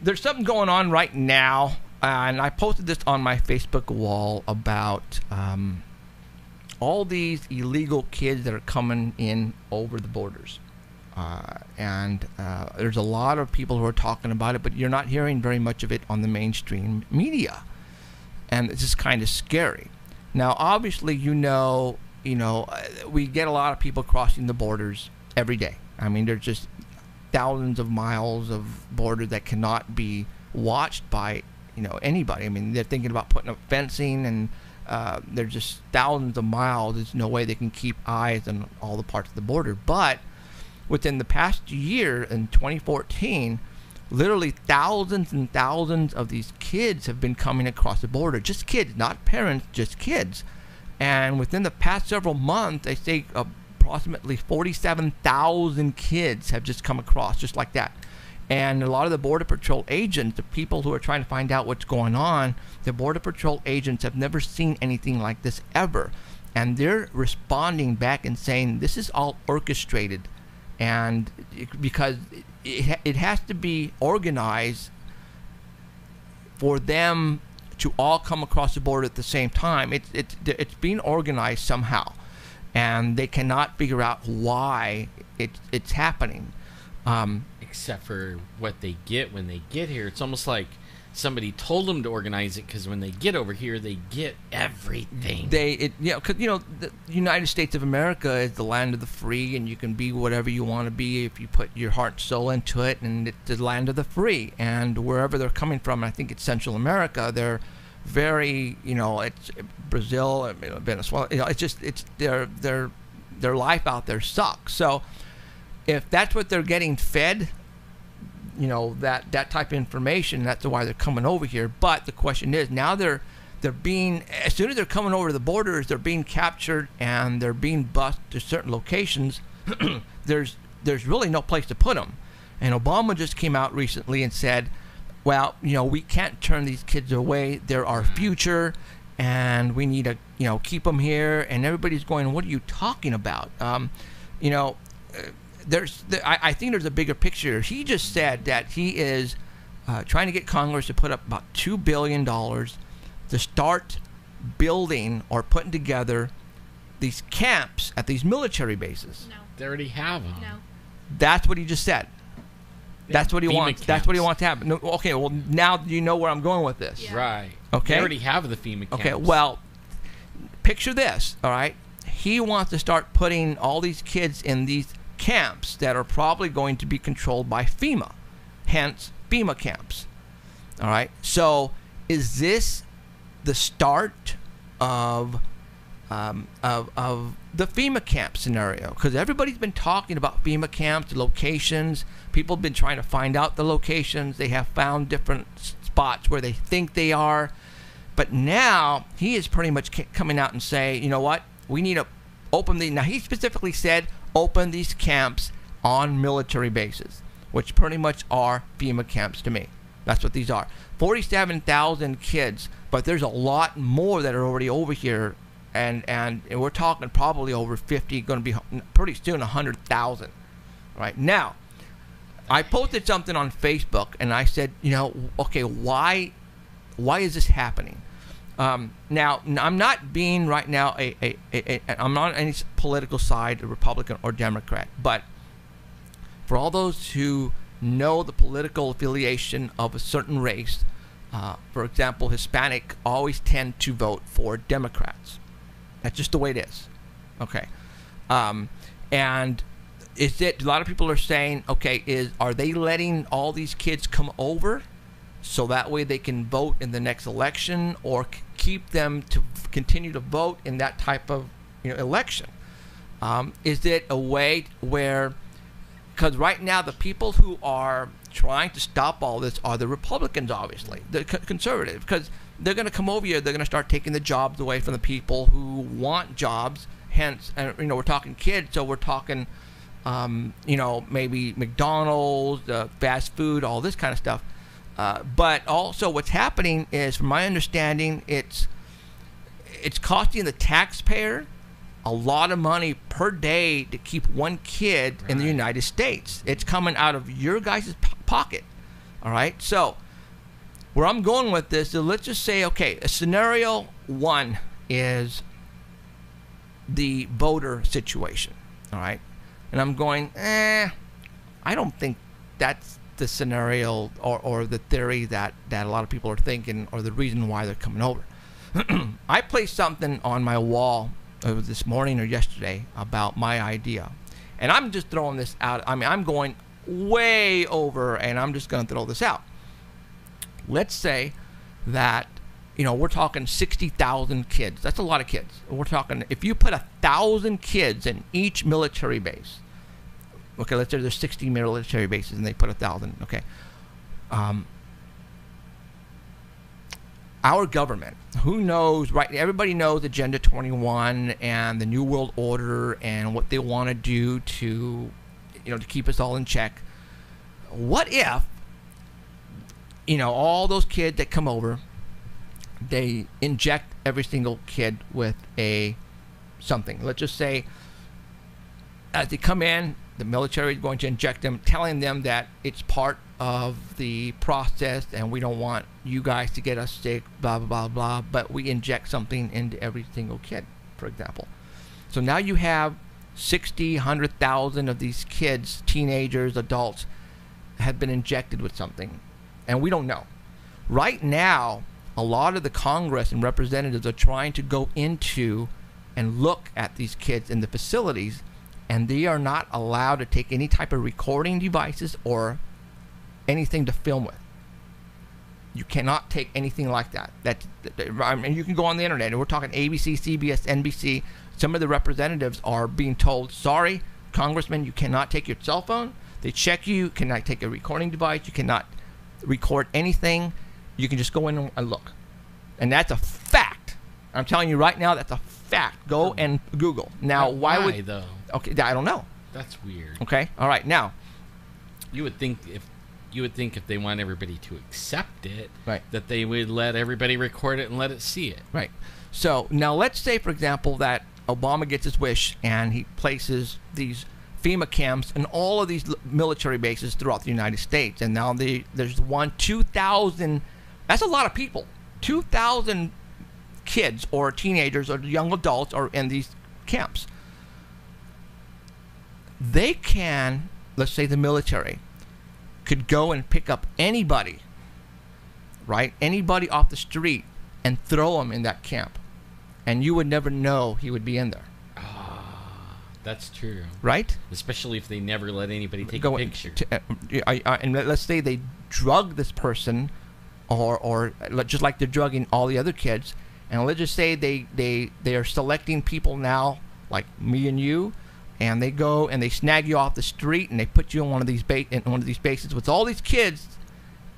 There's something going on right now, and I posted this on my Facebook wall about all these illegal kids that are coming in over the borders. And there's a lot of people who are talking about it, but you're not hearing very much of it on the mainstream media. And it's just kind of scary. Now, obviously, we get a lot of people crossing the borders every day. I mean, there's just thousands of miles of border that cannot be watched by, anybody. I mean, they're thinking about putting up fencing and they're just thousands of miles. There's no way they can keep eyes on all the parts of the border. But within the past year, in 2014, literally thousands and thousands of these kids have been coming across the border. Just kids, not parents, just kids. And within the past several months, they say approximately 47,000 kids have just come across, just like that. And a lot of the Border Patrol agents, the people who are trying to find out what's going on, the Border Patrol agents have never seen anything like this ever. And they're responding back and saying this is all orchestrated. And because it has to be organized for them to all come across the border at the same time. It's being organized somehow, and they cannot figure out why it's happening. Except for what they get when they get here. It's almost like somebody told them to organize it, because when they get over here, they get everything. The United States of America is the land of the free, and you can be whatever you want to be if you put your heart and soul into it, and it's the land of the free. And wherever they're coming from, I think it's Central America, they're very, it's Brazil, Venezuela, it's their life out there sucks. So if that's what they're getting fed, that type of information, that's why they're coming over here. But the question is, now they're being, as soon as they're coming over the borders, they're being captured and they're being bused to certain locations. There's really no place to put them. And Obama just came out recently and said, well, we can't turn these kids away. They're our future, and we need to, keep them here. And everybody's going, what are you talking about? I think there's a bigger picture. He just said that he is trying to get Congress to put up about $2 billion to start building or putting together these camps at these military bases. No. They already have them. No. That's what he just said. That's what he wants. Camps. That's what he wants to happen. No, okay, well, now you know where I'm going with this. Yeah. Right. Okay. They already have the FEMA camps. Okay, well, picture this, all right? He wants to start putting all these kids in these camps that are probably going to be controlled by FEMA, hence FEMA camps. All right, so is this the start of the FEMA camp scenario? Because everybody's been talking about FEMA camps, the locations. People have been trying to find out the locations. They have found different spots where they think they are, but now he is pretty much coming out and saying, you know what, we need to open the. Now he specifically said, open these camps on military bases, which pretty much are FEMA camps to me. That's what these are. 47,000 kids, but there's a lot more that are already over here, and we're talking probably over 50, going to be pretty soon 100,000. Right now, I posted something on Facebook, and I said, okay, why is this happening? Now, I'm not being right now I'm not on any political side, Republican or Democrat, but for all those who know the political affiliation of a certain race, for example, Hispanic always tend to vote for Democrats. That's just the way it is. Okay. And is it, a lot of people are saying, okay, are they letting all these kids come over so that way they can vote in the next election, or keep them to continue to vote in that type of election? Is it a way where, because right now the people who are trying to stop all this are the Republicans, obviously, the conservatives, because they're going to come over here, they're going to start taking the jobs away from the people who want jobs. Hence, we're talking kids, so we're talking, maybe McDonald's, fast food, all this kind of stuff. But also what's happening is, from my understanding, it's costing the taxpayer a lot of money per day to keep one kid in the United States. It's coming out of your guys' pocket. All right? So where I'm going with this is, let's just say, okay, scenario one is the voter situation. All right? And I'm going, I don't think that's the scenario or the theory that a lot of people are thinking, or the reason why they're coming over. I placed something on my wall this morning or yesterday about my idea, and I'm just throwing this out. I mean, I'm going way over, and I'm just going to throw this out. Let's say that we're talking 60,000 kids. That's a lot of kids. We're talking, if you put 1,000 kids in each military base, okay, let's say there's 60 military bases and they put 1,000, okay. Our government, who knows, right? Everybody knows Agenda 21 and the New World Order and what they want to do to, to keep us all in check. What if, all those kids that come over, they inject every single kid with something. Let's just say, as they come in, the military is going to inject them, telling them that it's part of the process and we don't want you guys to get us sick, blah, blah, blah, blah, but we inject something into every single kid, for example. So now you have 60, 100,000 of these kids, teenagers, adults, have been injected with something, and we don't know. Right now, a lot of the Congress and representatives are trying to go into and look at these kids in the facilities, and they are not allowed to take any type of recording devices or anything to film with. You cannot take anything like that. I mean, you can go on the internet, and we're talking ABC, CBS, NBC. Some of the representatives are being told, sorry, Congressman, you cannot take your cell phone. They check you cannot take a recording device. You cannot record anything. You can just go in and look. And that's a fact. I'm telling you right now, that's a fact. Go and Google. Now, why though? Okay, I don't know. That's weird. Okay, all right. Now, you would think if they want everybody to accept it, right, that they would let everybody record it and let it see it. Right. So now let's say, for example, that Obama gets his wish and he places these FEMA camps in all of these military bases throughout the United States, and now there's 2,000. That's a lot of people. 2,000 kids or teenagers or young adults are in these camps. They can, let's say the military, could go and pick up anybody, right? Anybody off the street and throw them in that camp. And you would never know he would be in there. That's true. Right? Especially if they never let anybody take a picture. And let's say they drug this person, or just like they're drugging all the other kids. And let's just say they are selecting people now, like me and you, and they go and they snag you off the street and they put you in one of these bases with all these kids.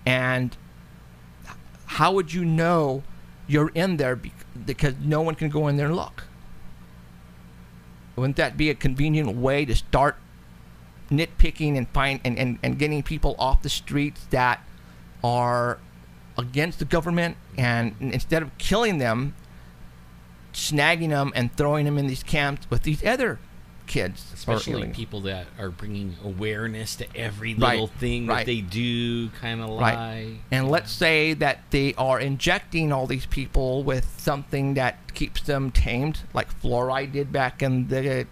And how would you know you're in there because no one can go in there and look? Wouldn't that be a convenient way to start nitpicking and getting people off the streets that are against the government, and instead of killing them, snagging them and throwing them in these camps with these other kids, especially people that are bringing awareness to every little thing that they do, kind of lie. And let's say that they are injecting all these people with something that keeps them tamed, like fluoride did back in the,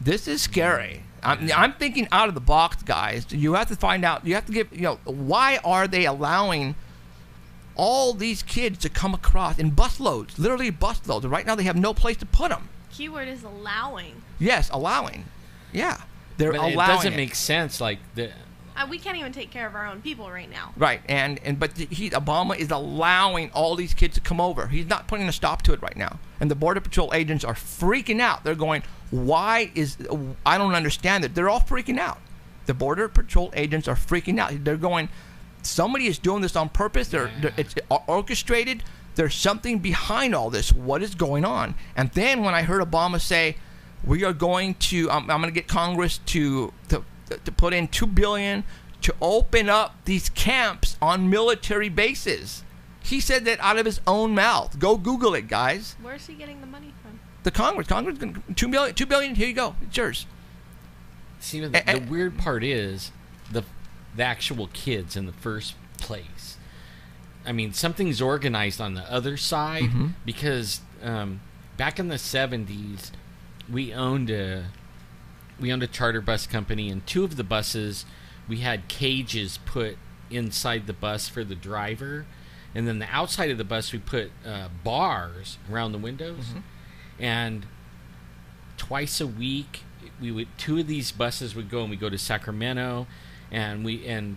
this is scary. I'm thinking out of the box, guys. You have to find out. You have to give. Why are they allowing all these kids to come across in busloads? Literally busloads. Right now, they have no place to put them. Keyword is allowing. Yes, allowing. Yeah, they're allowing. It doesn't make sense. Like we can't even take care of our own people right now. Right, but Obama is allowing all these kids to come over. He's not putting a stop to it right now. And the Border Patrol agents are freaking out. They're going, I don't understand it. They're all freaking out. The Border Patrol agents are freaking out. They're going, somebody is doing this on purpose. It's orchestrated. There's something behind all this. What is going on? And then when I heard Obama say, we are going to, I'm going to get Congress to put in $2 billion to open up these camps on military bases. He said that out of his own mouth. Go Google it, guys. Where's he getting the money from? The Congress. $2 billion. Here you go. It's yours. See, the weird part is the actual kids in the first place. I mean, something's organized on the other side, because back in the 70s, we owned a charter bus company, and 2 of the buses, we had cages put inside the bus for the driver, and then the outside of the bus we put bars around the windows. And twice a week, 2 of these buses would go, and we go to Sacramento, and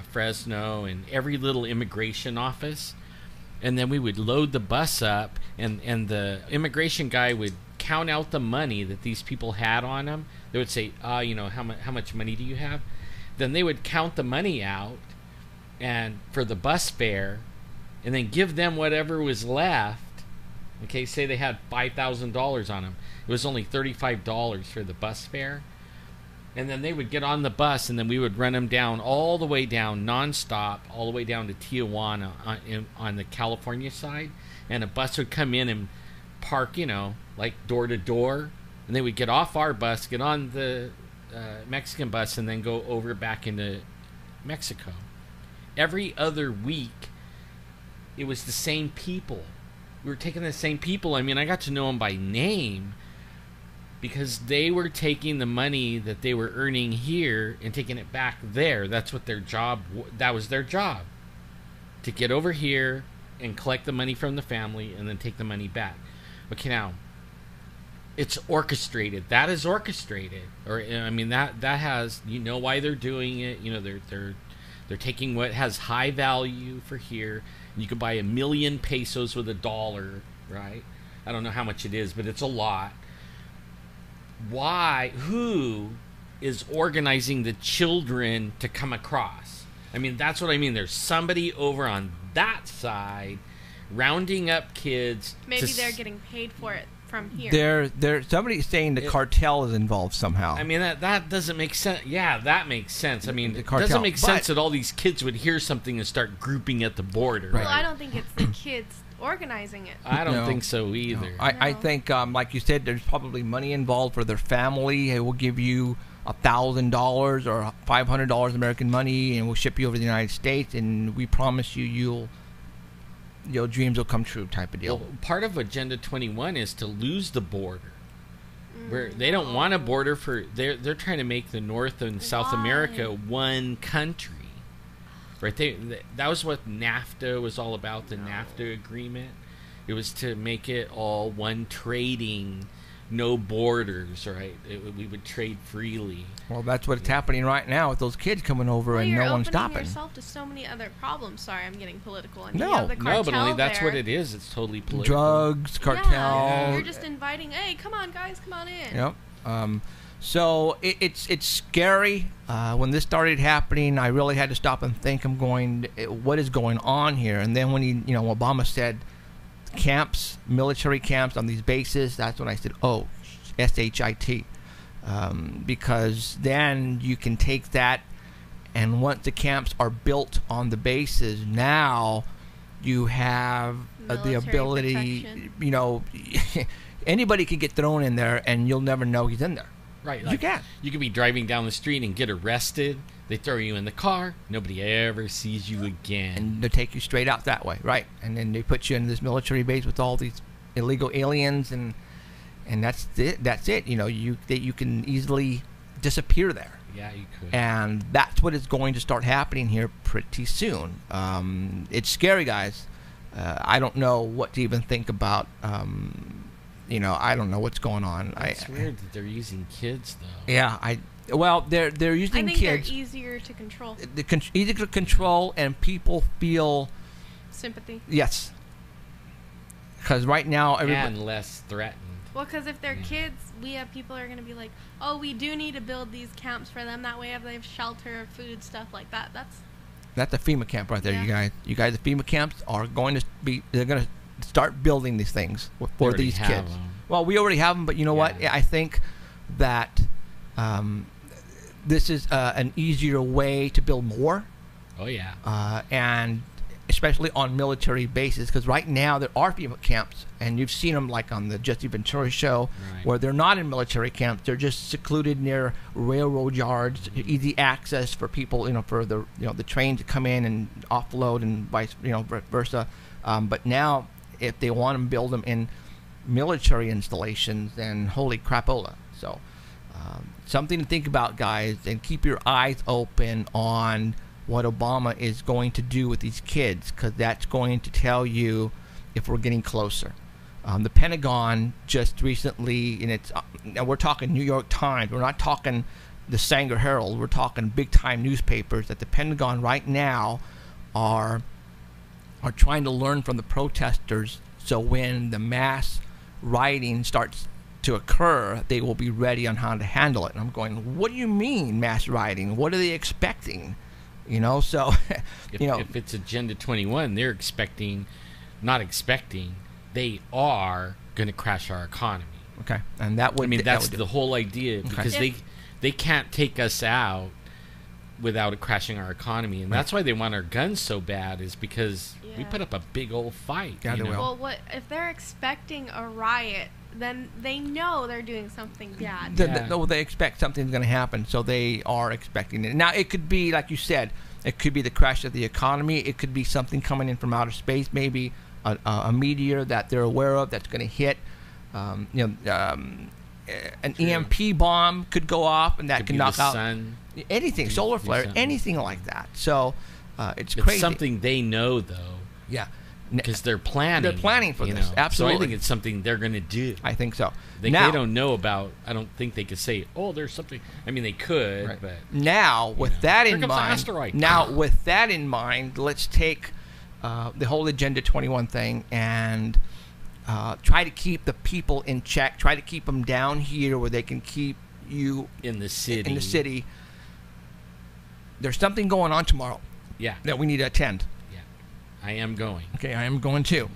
Fresno, and every little immigration office, and then we would load the bus up, and the immigration guy would count out the money that these people had on them. They would say, how much money do you have? Then they would count the money out and for the bus fare, and then give them whatever was left. Okay, say they had $5,000 on them. It was only $35 for the bus fare. And then they would get on the bus, and then we would run them down all the way down, nonstop, all the way down to Tijuana on the California side. And a bus would come in and park, like door to door. And they would get off our bus, get on the Mexican bus, and then go over back into Mexico. Every other week, it was the same people. We were taking the same people. I mean, I got to know them by name, because they were taking the money that they were earning here and taking it back there. That's what their job, that was their job. To get over here and collect the money from the family and then take the money back. Okay, now, it's orchestrated. That is orchestrated. Or, I mean, that has, why they're doing it. They're taking what has high value for here. And you can buy 1 million pesos with $1, right? I don't know how much it is, but it's a lot. Who is organizing the children to come across? I mean, that's what I mean. There's somebody over on that side rounding up kids. Maybe they're getting paid for it from here. Somebody's saying the cartel is involved somehow. I mean, that doesn't make sense. Yeah, that makes sense. I mean, it cartel, doesn't make sense that all these kids would hear something and start grouping at the border. Well, I don't think it's the kids organizing it. I don't think so either. No. I think, like you said, there's probably money involved for their family. Hey, we'll give you $1,000 or $500 American money, and we'll ship you over to the United States, and we promise you, your dreams will come true, type of deal. Well, part of Agenda 21 is to lose the border. Where they don't want a border for they're trying to make the North and South America one country. Right, that was what NAFTA was all about, the NAFTA agreement. It was to make it all one trading, no borders, right? We would trade freely. Well, that's what's happening right now with those kids coming over and no one's stopping. You're opening yourself to so many other problems. Sorry, I'm getting political. And no, but only that's what it is. It's totally political. Drugs, cartel. Yeah, you're just inviting, hey, come on, guys, come on in. Yep. So it's scary. When this started happening, I really had to stop and think. What is going on here? And then when Obama said camps, military camps on these bases, that's when I said, oh, SHIT, because then you can take that, and once the camps are built on the bases, now you have the ability. Protection. Anybody can get thrown in there, and you'll never know he's in there. Right, you can. You could be driving down the street and get arrested. They throw you in the car. Nobody ever sees you again. And they take you straight out that way, right? And then they put you in this military base with all these illegal aliens, and that's it. That's it. You can easily disappear there. Yeah, you could. And that's what is going to start happening here pretty soon. It's scary, guys. I don't know what to even think about. I don't know what's going on. It's weird that they're using kids, though. Yeah, they're using kids. I think they're easier to control. Easier to control, and people feel sympathy. Yes, because right now and less threatened. Well, because if they're kids, we have people who are going to be like, oh, we do need to build these camps for them. That way, they have shelter, food, stuff like that. That's a FEMA camp right there, you guys. You guys, the FEMA camps are going to be. They're going to start building these things for these kids. Well, we already have them, but you know what? I think that this is an easier way to build more. Oh, yeah. And especially on military bases, because right now there are FEMA camps, and you've seen them like on the Jesse Ventura show, where they're not in military camps. They're just secluded near railroad yards, easy access for people, for the the train to come in and offload and vice versa. But now, if they want to build them in military installations, then holy crapola. So something to think about, guys, and keep your eyes open on what Obama is going to do with these kids, because that's going to tell you if we're getting closer. The Pentagon just recently, and we're talking New York Times, we're not talking the Sanger Herald, we're talking big time newspapers, that the Pentagon right now are are trying to learn from the protesters, so when the mass rioting starts to occur, they will be ready on how to handle it. And I'm going, what do you mean mass rioting? What are they expecting? You know, so if it's Agenda 21, they're they are going to crash our economy. Okay, and that would. That's the whole idea, because they can't take us out without it crashing our economy, and that's why they want our guns so bad, is because we put up a big old fight. Yeah, they will. Well, what if they're expecting a riot? Then they know they're doing something bad. They expect something's going to happen, so they are expecting it. Now, it could be, like you said, it could be the crash of the economy. It could be something coming in from outer space, maybe a meteor that they're aware of that's going to hit. An EMP bomb could go off, and that can knock out sun. Anything, solar flare, anything like that. So it's crazy. It's something they know, though. Yeah. Because they're planning. They're planning for this. Absolutely. So I think it's something they're going to do. I think so. They don't know about. I don't think they could say, "Oh, there's something." I mean, they could, right. But now with that in mind, let's take the whole Agenda 21 thing and try to keep the people in check. Try to keep them down here where they can keep you in the city. There's something going on tomorrow. Yeah. That we need to attend. I am going. Okay, I am going too.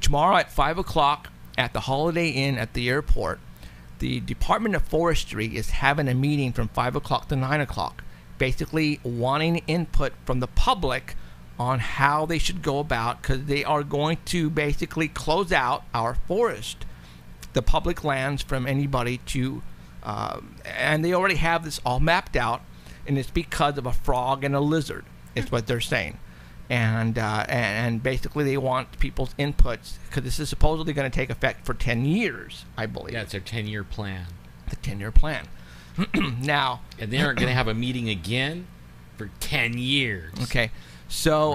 Tomorrow at 5 o'clock at the Holiday Inn at the airport, the Department of Forestry is having a meeting from 5 o'clock to 9 o'clock, basically wanting input from the public on how they should go about, because they are going to basically close out our forest, the public lands, from anybody to, and they already have this all mapped out, and it's because of a frog and a lizard, is what they're saying. And basically they want people's inputs, because this is supposedly going to take effect for 10 years, I believe. Yeah, it's their 10-year plan. The 10-year plan. Now... And they aren't going to have a meeting again for 10 years. Okay. So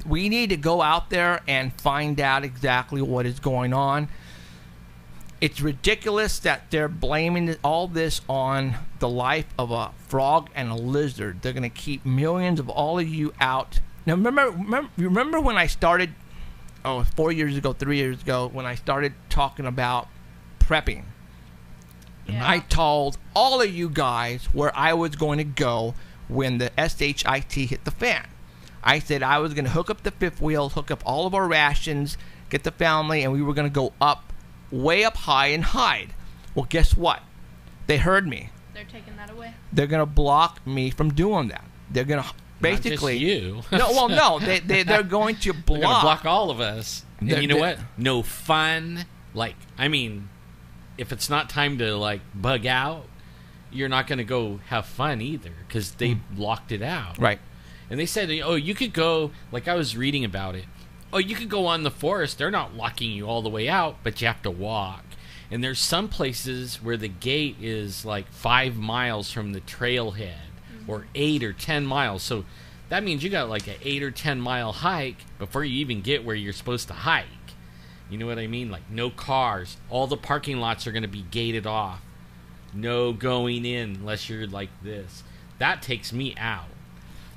we need to go out there and find out exactly what is going on. It's ridiculous that they're blaming all this on the life of a frog and a lizard. They're going to keep millions of all of you out. Now, remember when I started, 4 years ago, 3 years ago, when I started talking about prepping? Yeah. And I told all of you guys where I was going to go when the SHIT hit the fan. I said I was going to hook up the fifth wheel, hook up all of our rations, get the family, and we were going to go up, way up high and hide. Well, guess what? They heard me. They're taking that away. They're going to block me from doing that. They're going to... Basically, not just you. They're going to block. They're going to block all of us. And you know what? No fun. If it's not time to bug out, you're not going to go have fun either, because they blocked it out. Right. And they said, you could go. I was reading about it. You could go on the forest. They're not locking you all the way out, but you have to walk. And there's some places where the gate is 5 miles from the trailhead. Or 8 or 10 miles. So that means you got an 8 or 10 mile hike before you even get where you're supposed to hike. You know what I mean? No cars. All the parking lots are going to be gated off. No going in unless you're like this. That takes me out.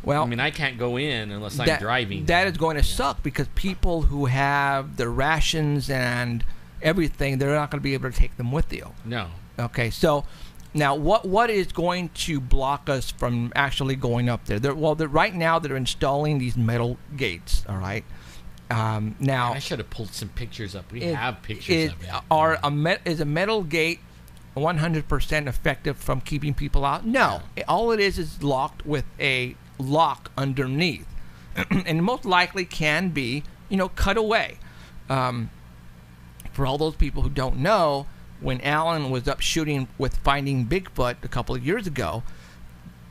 Well, I can't go in unless I'm driving. That is going to suck, because people who have their rations and everything, they're not going to be able to take them with you. No. Okay, so... Now, what is going to block us from actually going up there? Right now they're installing these metal gates. All right. Now I should have pulled some pictures up. We have pictures of it. Is a metal gate 100% effective from keeping people out? No. All it is locked with a lock underneath, and most likely can be cut away. For all those people who don't know. When Alan was up shooting with Finding Bigfoot a couple of years ago,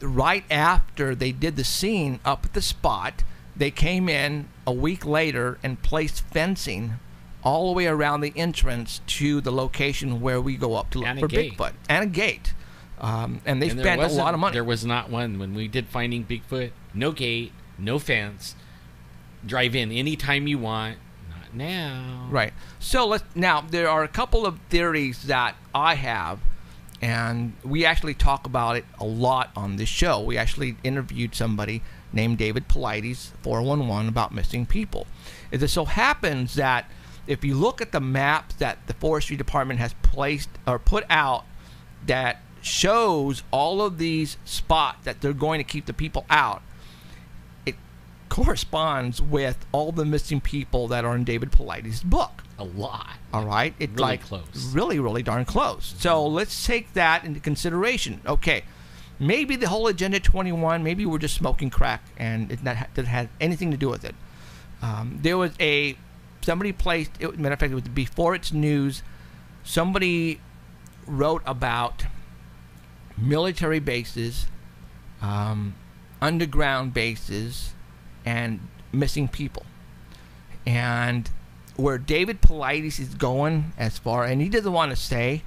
right after they did the scene up at the spot, they came in a week later and placed fencing all the way around the entrance to the location where we go up to look for Bigfoot. And a gate. And they spent a lot of money. There was not one. When we did Finding Bigfoot, no gate, no fence, drive in anytime you want. Now. Right. So now there are a couple of theories that I have, and we actually talk about it a lot on this show. We actually interviewed somebody named David Paulides, 411, about missing people. It just so happens that if you look at the maps that the Forestry Department has placed or put out that shows all of these spots that they're going to keep the people out, it corresponds with all the missing people that are in David Paulides' book. A lot. All right? It's really like close. Really, really darn close. So let's take that into consideration. Okay, maybe the whole Agenda 21, maybe we're just smoking crack and it doesn't have anything to do with it. There was somebody placed, matter of fact, it was before its news, somebody wrote about military bases, underground bases, and missing people. And where David Paulides is going as far, and he doesn't want to say,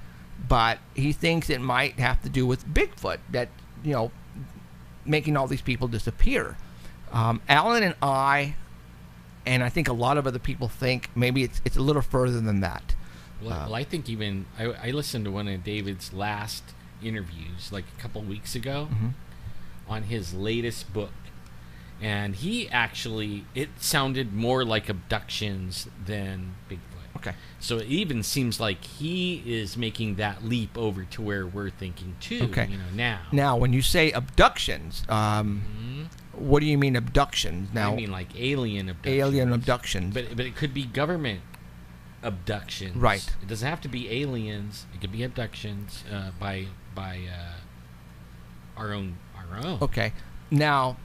but he thinks it might have to do with Bigfoot, that, you know, making all these people disappear. Alan and I think a lot of other people think maybe it's a little further than that. Well, I think even I listened to one of David's last interviews like a couple weeks ago on his latest book, and he actually, it sounded more like abductions than Bigfoot. Okay. So it even seems like he is making that leap over to where we're thinking too. Okay. You know, now. Now, when you say abductions, what do you mean abductions? Now, I mean like alien abductions. Alien abductions. But it could be government abductions. Right. It doesn't have to be aliens. It could be abductions by our own. Okay. Now,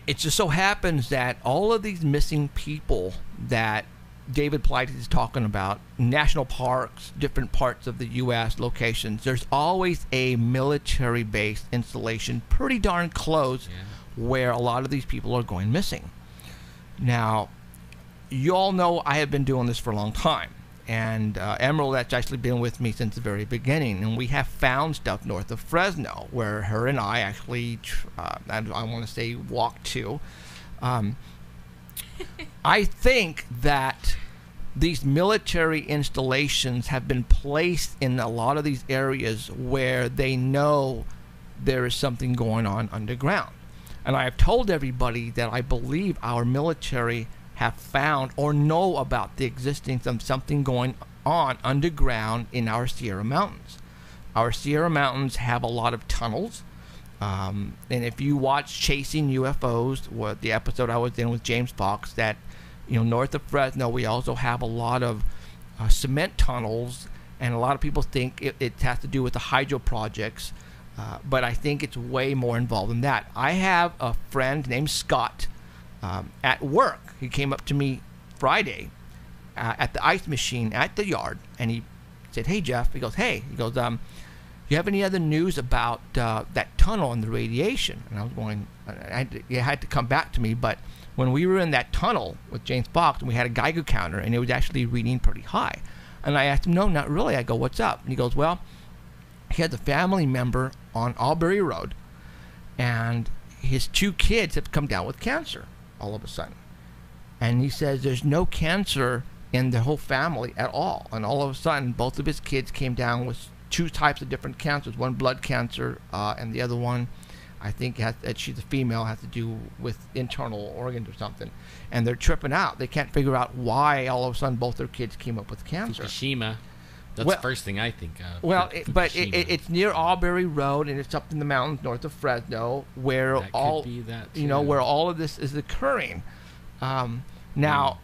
it just so happens that all of these missing people that David Paulides is talking about, national parks, different parts of the U.S. locations, there's always a military base installation pretty darn close where a lot of these people are going missing. Now, you all know I have been doing this for a long time. And Emerald has actually been with me since the very beginning, and we have found stuff north of Fresno where her and I actually, I want to say, walked to. I think that these military installations have been placed in a lot of these areas where they know there is something going on underground. And I have told everybody that I believe our military have found or know about the existence of something going on underground in our Sierra Mountains. Our Sierra Mountains have a lot of tunnels, and if you watch Chasing UFOs, what the episode I was in with James Fox, that, you know, north of Fresno we also have a lot of cement tunnels, and a lot of people think it has to do with the hydro projects, but I think it's way more involved than that. I have a friend named Scott at work. He came up to me Friday at the ice machine at the yard, and he said, "Hey, Jeff," he goes, "Hey," he goes, "you have any other news about that tunnel and the radiation?" And I was going, it had to come back to me, but when we were in that tunnel with James Fox, we had a Geiger counter, and it was actually reading pretty high. And I asked him, "No, not really." I go, "What's up?" And he goes, "Well, he has a family member on Albury Road, and his 2 kids have come down with cancer all of a sudden. And he says there's no cancer in the whole family at all. And all of a sudden, both of his kids came down with 2 types of different cancers. One blood cancer, and the other one, I think, she's a female, has to do with internal organs or something. And they're tripping out. They can't figure out why all of a sudden both their kids came up with cancer. Fukushima. That's the first thing I think of. Well, it's near Albury Road, and it's up in the mountains north of Fresno, where that could be that too. You know, where all of this is occurring. Now,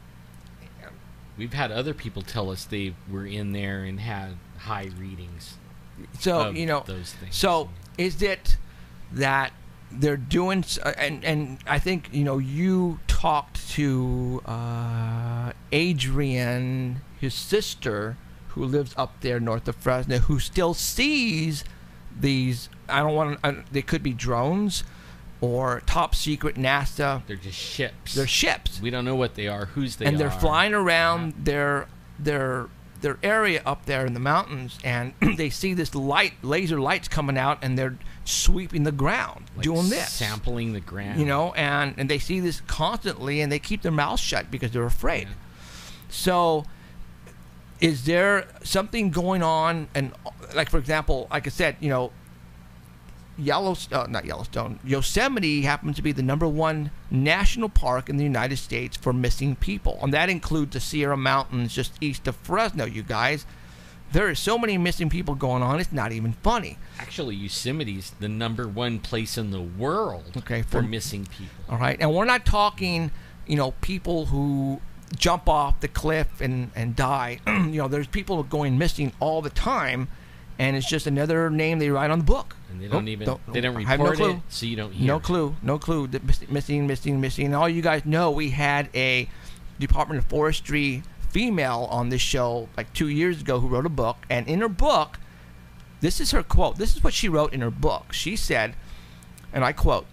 we've had other people tell us they were in there and had high readings. So you know, those things. So is it that they're doing? And I think, you know, you talked to Adrian, his sister, who lives up there north of Fresno, who still sees these. They could be drones or top secret NASA. They're just ships. They're ships. We don't know what they are, whose they are. And they're flying around their area up there in the mountains, and they see this laser lights coming out, and they're sweeping the ground, like doing this. Sampling the ground. You know, and they see this constantly, and they keep their mouths shut because they're afraid. Yeah. So is there something going on? And like, for example, like I said, you know, not Yellowstone, Yosemite happens to be the #1 national park in the United States for missing people. And that includes the Sierra Mountains just east of Fresno, you guys. There are so many missing people going on, it's not even funny. Actually, Yosemite's the #1 place in the world for missing people. All right, and we're not talking, people who jump off the cliff and die. There's people going missing all the time, and it's just another name they write on the book. And they don't report it, so you don't hear. No clue. Missing. All you guys know, we had a Department of Forestry female on this show like 2 years ago who wrote a book, and in her book, this is her quote. This is what she wrote in her book. She said, and I quote,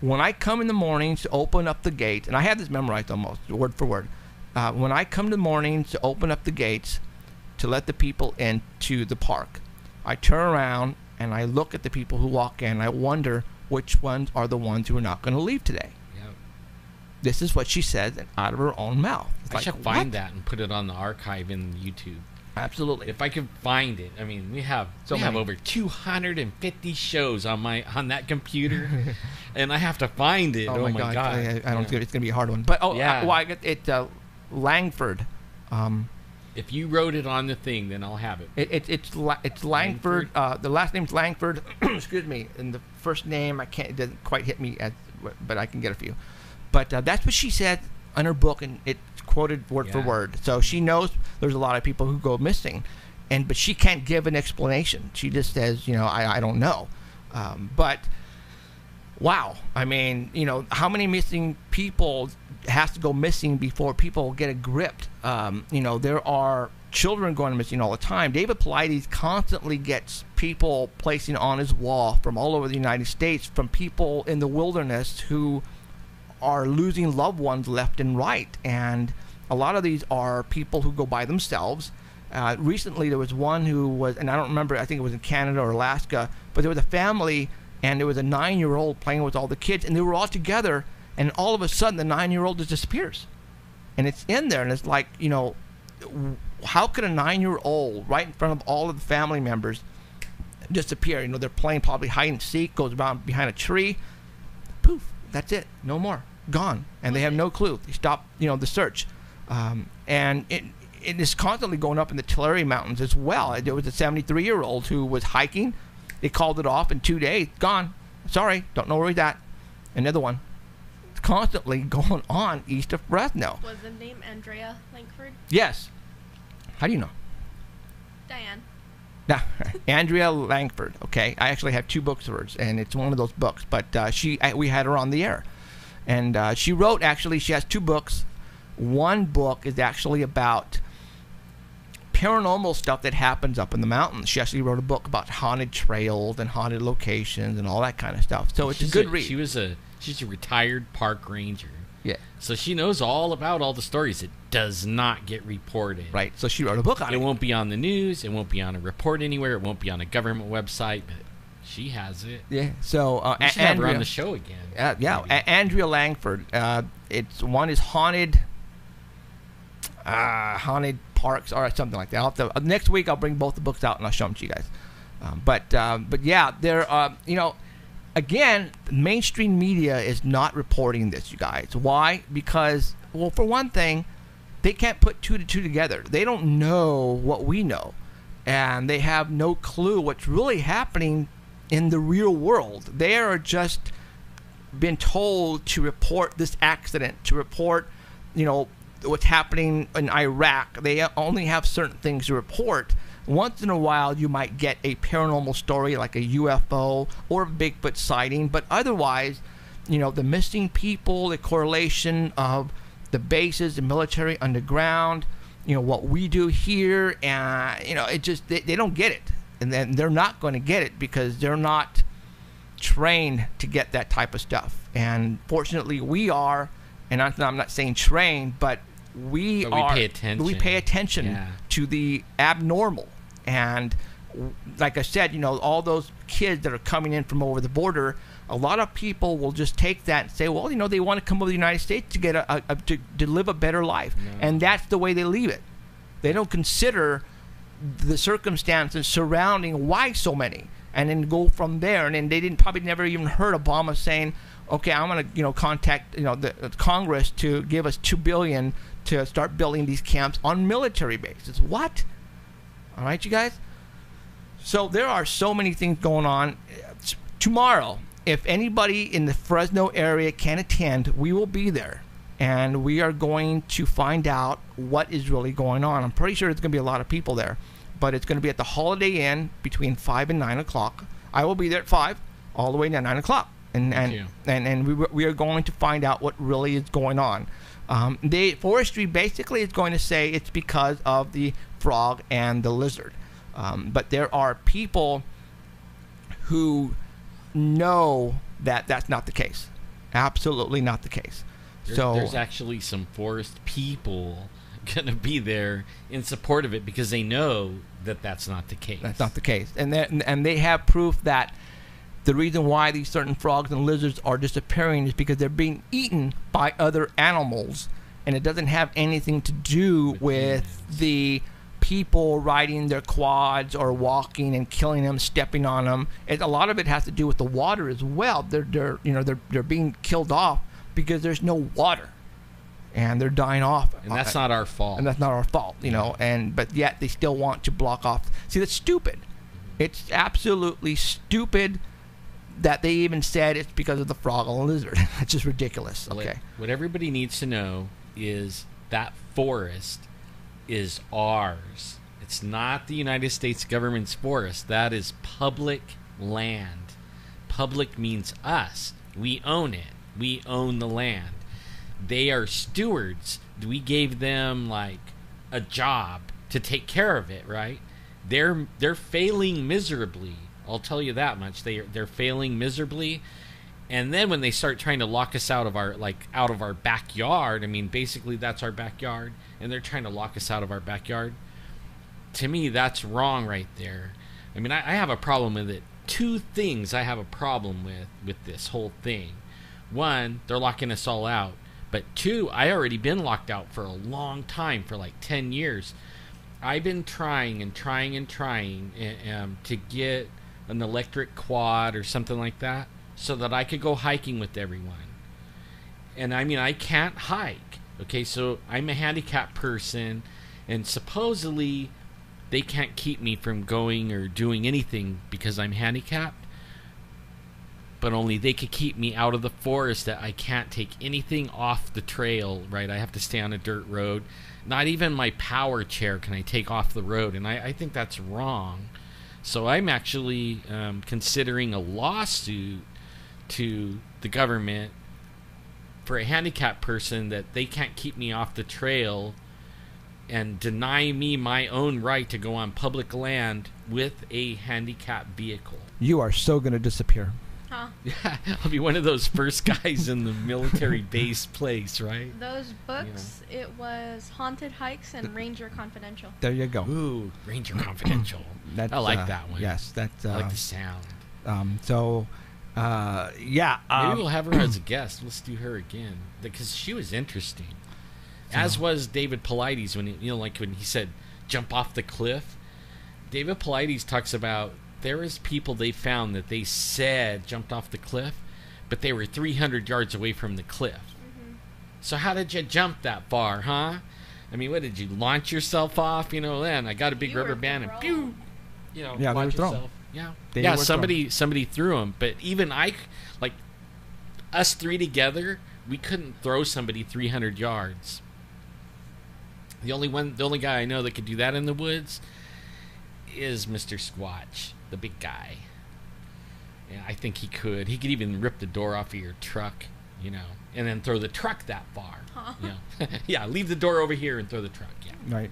"When I come in the mornings to open up the gates," and I have this memorized almost word for word. When I come in the mornings to open up the gates to let the people into the park, I turn around and I look at the people who walk in. I wonder which ones are the ones who are not going to leave today. Yep. This is what she said out of her own mouth. I should find that and put it on the archive in YouTube. Absolutely. If I could find it. I mean, we have over 250 shows on that computer, and I have to find it. Oh my God! I don't think it's going to be a hard one. But I get it. Langford. If you wrote it on the thing, then I'll have it. It's Langford. The last name's Langford. Excuse me. And the first name it doesn't quite hit me, but I can get a few. But that's what she said in her book, and it's quoted word for word. So she knows there's a lot of people who go missing, but she can't give an explanation. She just says, I don't know. But wow, I mean, how many missing people has to go missing before people get a grip? There are children going missing all the time. David Paulides constantly gets people placing on his wall from all over the United States, from people in the wilderness who are losing loved ones left and right. And a lot of these are people who go by themselves. Recently there was one who was, and I don't remember, I think it was in Canada or Alaska, but there was a family, and there was a 9-year-old playing with all the kids, and they were all together, and all of a sudden the 9-year-old just disappears. And it's in there, and it's like, how could a 9-year-old right in front of all of the family members disappear? They're playing probably hide and seek, goes around behind a tree, poof, that's it, no more, gone. And they have no clue. They stop, the search. And it is constantly going up in the Tulare Mountains as well. There was a 73-year-old who was hiking. They called it off in 2 days. Gone. Sorry, don't know where he's at. Another one. It's constantly going on east of Fresno. Was the name Andrea Langford? Yes. How do you know? Diane. Andrea Langford. Okay, I actually have 2 books of hers, and it's one of those books. But we had her on the air, and she wrote. Actually, she has 2 books. One book is actually about paranormal stuff that happens up in the mountains. She actually wrote a book about haunted trails and haunted locations and all that kind of stuff. So it's a good read. She's a retired park ranger. Yeah. So she knows all about all the stories. It does not get reported. Right. So she wrote a book on it. It won't be on the news. It won't be on a report anywhere. It won't be on a government website. But she has it. Yeah. So we should have her on the show again. Andrea Langford. One is haunted parks or something like that. Next week I'll bring both the books out and I'll show them to you guys. But yeah, there. Again, mainstream media is not reporting this, you guys. Why? Because, well, for one thing, they can't put 2 to 2 together. They don't know what we know, and they have no clue what's really happening in the real world. They are just been told to report this accident, to report, what's happening in Iraq. They only have certain things to report. Once in a while, you might get a paranormal story like a UFO or a Bigfoot sighting, but otherwise, the missing people, the correlation of the bases, the military underground, what we do here, and it just they don't get it, and then they're not going to get it because they're not trained to get that type of stuff. And fortunately, we are, and I'm not saying trained, but we pay attention. We pay attention to the abnormal. And like I said, all those kids that are coming in from over the border, a lot of people will just take that and say, well, they want to come over to the United States to get to live a better life. No. And that's the way they leave it. They don't consider the circumstances surrounding why so many. and then go from there. And then they didn't probably never even heard Obama saying, okay, I'm going to contact the Congress to give us $2 billion to start building these camps on military bases. What? All right, you guys. So there are so many things going on. Tomorrow, if anybody in the Fresno area can attend, we will be there. And we are going to find out what is really going on. I'm pretty sure there's going to be a lot of people there. But it's going to be at the Holiday Inn between 5 and 9 o'clock. I will be there at 5 all the way to 9 o'clock. And we are going to find out what really is going on. Forestry basically is going to say it's because of the frog and the lizard. But there are people who know that that's not the case. Absolutely not the case. There's actually some forest people going to be there in support of it because they know that that's not the case. That's not the case. And they have proof that the reason why these certain frogs and lizards are disappearing is because they're being eaten by other animals, and it doesn't have anything to do with the people riding their quads or walking and killing them, stepping on them. A lot of it has to do with the water as well. They're being killed off because there's no water, and they're dying off. And that's not our fault. And that's not our fault, but yet they still want to block off. See, that's stupid. It's absolutely stupid that they even said it's because of the frog and the lizard. It's just ridiculous. Okay. What everybody needs to know is that forest is ours. It's not the United States government's forest. That is public land. Public means us. We own it. We own the land. They are stewards. We gave them like a job to take care of it, right? They're failing miserably. I'll tell you that much. They're failing miserably. And then when they start trying to lock us out of our backyard, I mean, basically that's our backyard, and they're trying to lock us out of our backyard. To me, that's wrong right there. I mean, I have a problem with it. Two things I have a problem with this whole thing. One, they're locking us all out. But two, I already been locked out for a long time, for like 10 years. I've been trying to get an electric quad or something like that so that I could go hiking with everyone. And I mean, I can't hike. Okay, so I'm a handicapped person, and supposedly they can't keep me from going or doing anything because I'm handicapped. But only they could keep me out of the forest, that I can't take anything off the trail, right? I have to stay on a dirt road. Not even my power chair can I take off the road, and I think that's wrong. So I'm actually considering a lawsuit to the government for a handicapped person that they can't keep me off the trail and deny me my own right to go on public land with a handicapped vehicle. You are so going to disappear. Huh? Yeah, I'll be one of those first guys in the military base place, right? Those books, it was Haunted Hikes and Ranger Confidential. There you go. Ooh, Ranger Confidential. I like that one. Yes, that's. I like the sound. Yeah. Maybe we'll have her as a guest. Let's do her again because she was interesting. As was David Paulides when he said jump off the cliff. David Paulides talks about there is people they found that they said jumped off the cliff, but they were 300 yards away from the cliff. Mm-hmm. So how did you jump that far, huh? I mean, what did you launch yourself off? Then I got a big rubber band and pew. Yeah, launch they were yourself. thrown. Yeah, somebody threw them, but even us three together, we couldn't throw somebody 300 yards. The only guy I know that could do that in the woods is Mr. Squatch, the big guy. Yeah, I think he could. He could even rip the door off of your truck, and then throw the truck that far. Huh. Yeah, leave the door over here and throw the truck. Yeah. Right.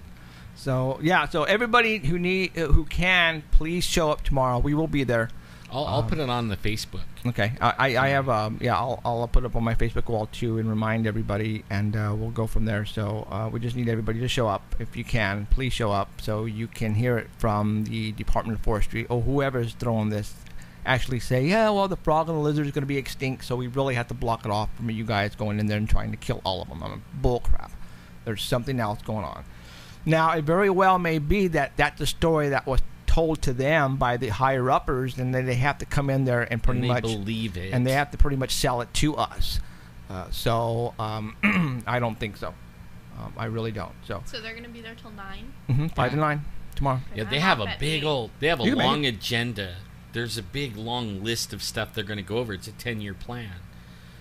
So everybody who can, please show up tomorrow. We will be there. I'll put it on the Facebook. Okay. I have I'll put it up on my Facebook wall too and remind everybody, and we'll go from there. So we just need everybody to show up. If you can, please show up so you can hear it from the Department of Forestry or whoever's throwing this. Actually say, the frog and the lizard is going to be extinct, so we really have to block it off from you guys going in there and trying to kill all of them. Bull crap. There's something else going on. Now, it very well may be that that's the story that was told to them by the higher uppers, and then they have to come in there and pretty much believe it, and they have to pretty much sell it to us. I don't think so. I really don't. So they're going to be there till 9. 5 to 9 tomorrow. Yeah, they have a big they have a You can long make agenda. There's a big long list of stuff they're going to go over. It's a 10-year plan.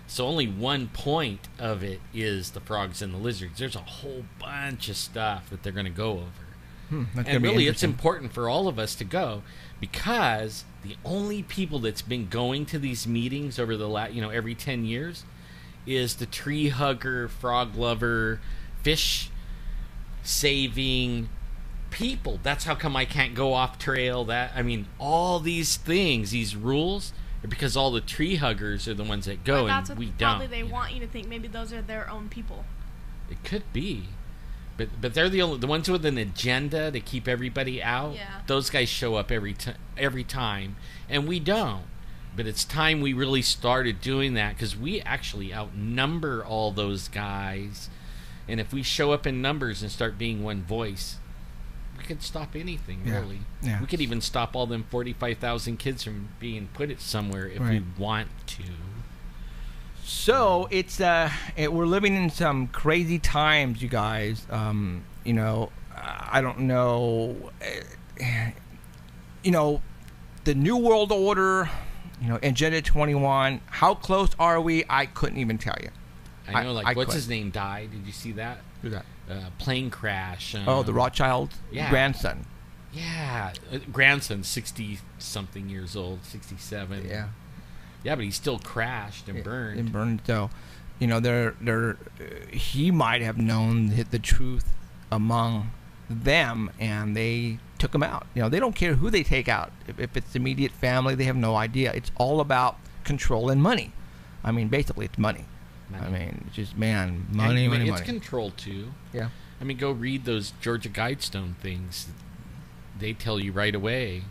So only one point of it is the frogs and the lizards. There's a whole bunch of stuff that they're going to go over. And really, it's important for all of us to go, because the only people that's been going to these meetings over the every 10 years is the tree hugger, frog lover, fish saving people. That's how come I can't go off trail. All these things, these rules, are because all the tree huggers are the ones that go, and we don't. Probably they want you to think maybe those are their own people. It could be. But they're the ones with an agenda to keep everybody out. Yeah. Those guys show up every time, and we don't. But it's time we really started doing that, because we actually outnumber all those guys. And if we show up in numbers and start being one voice, we could stop anything, really. Yeah. We could even stop all them 45,000 kids from being put it somewhere if we want to. So it's we're living in some crazy times, you guys. I don't know. The New World Order, Agenda 21. How close are we? I couldn't even tell you. I know, what's his name died? Did you see that? Who's that? Plane crash. The Rothschild grandson. Yeah, grandson, 60-something years old, 67. Yeah. Yeah, but he still crashed and burned. And burned. So, he might have known the truth among them, and they took him out. They don't care who they take out. If it's immediate family, they have no idea. It's all about control and money. Basically, it's money. It's just, money. It's control, too. Yeah. Go read those Georgia Guidestone things. They tell you right away.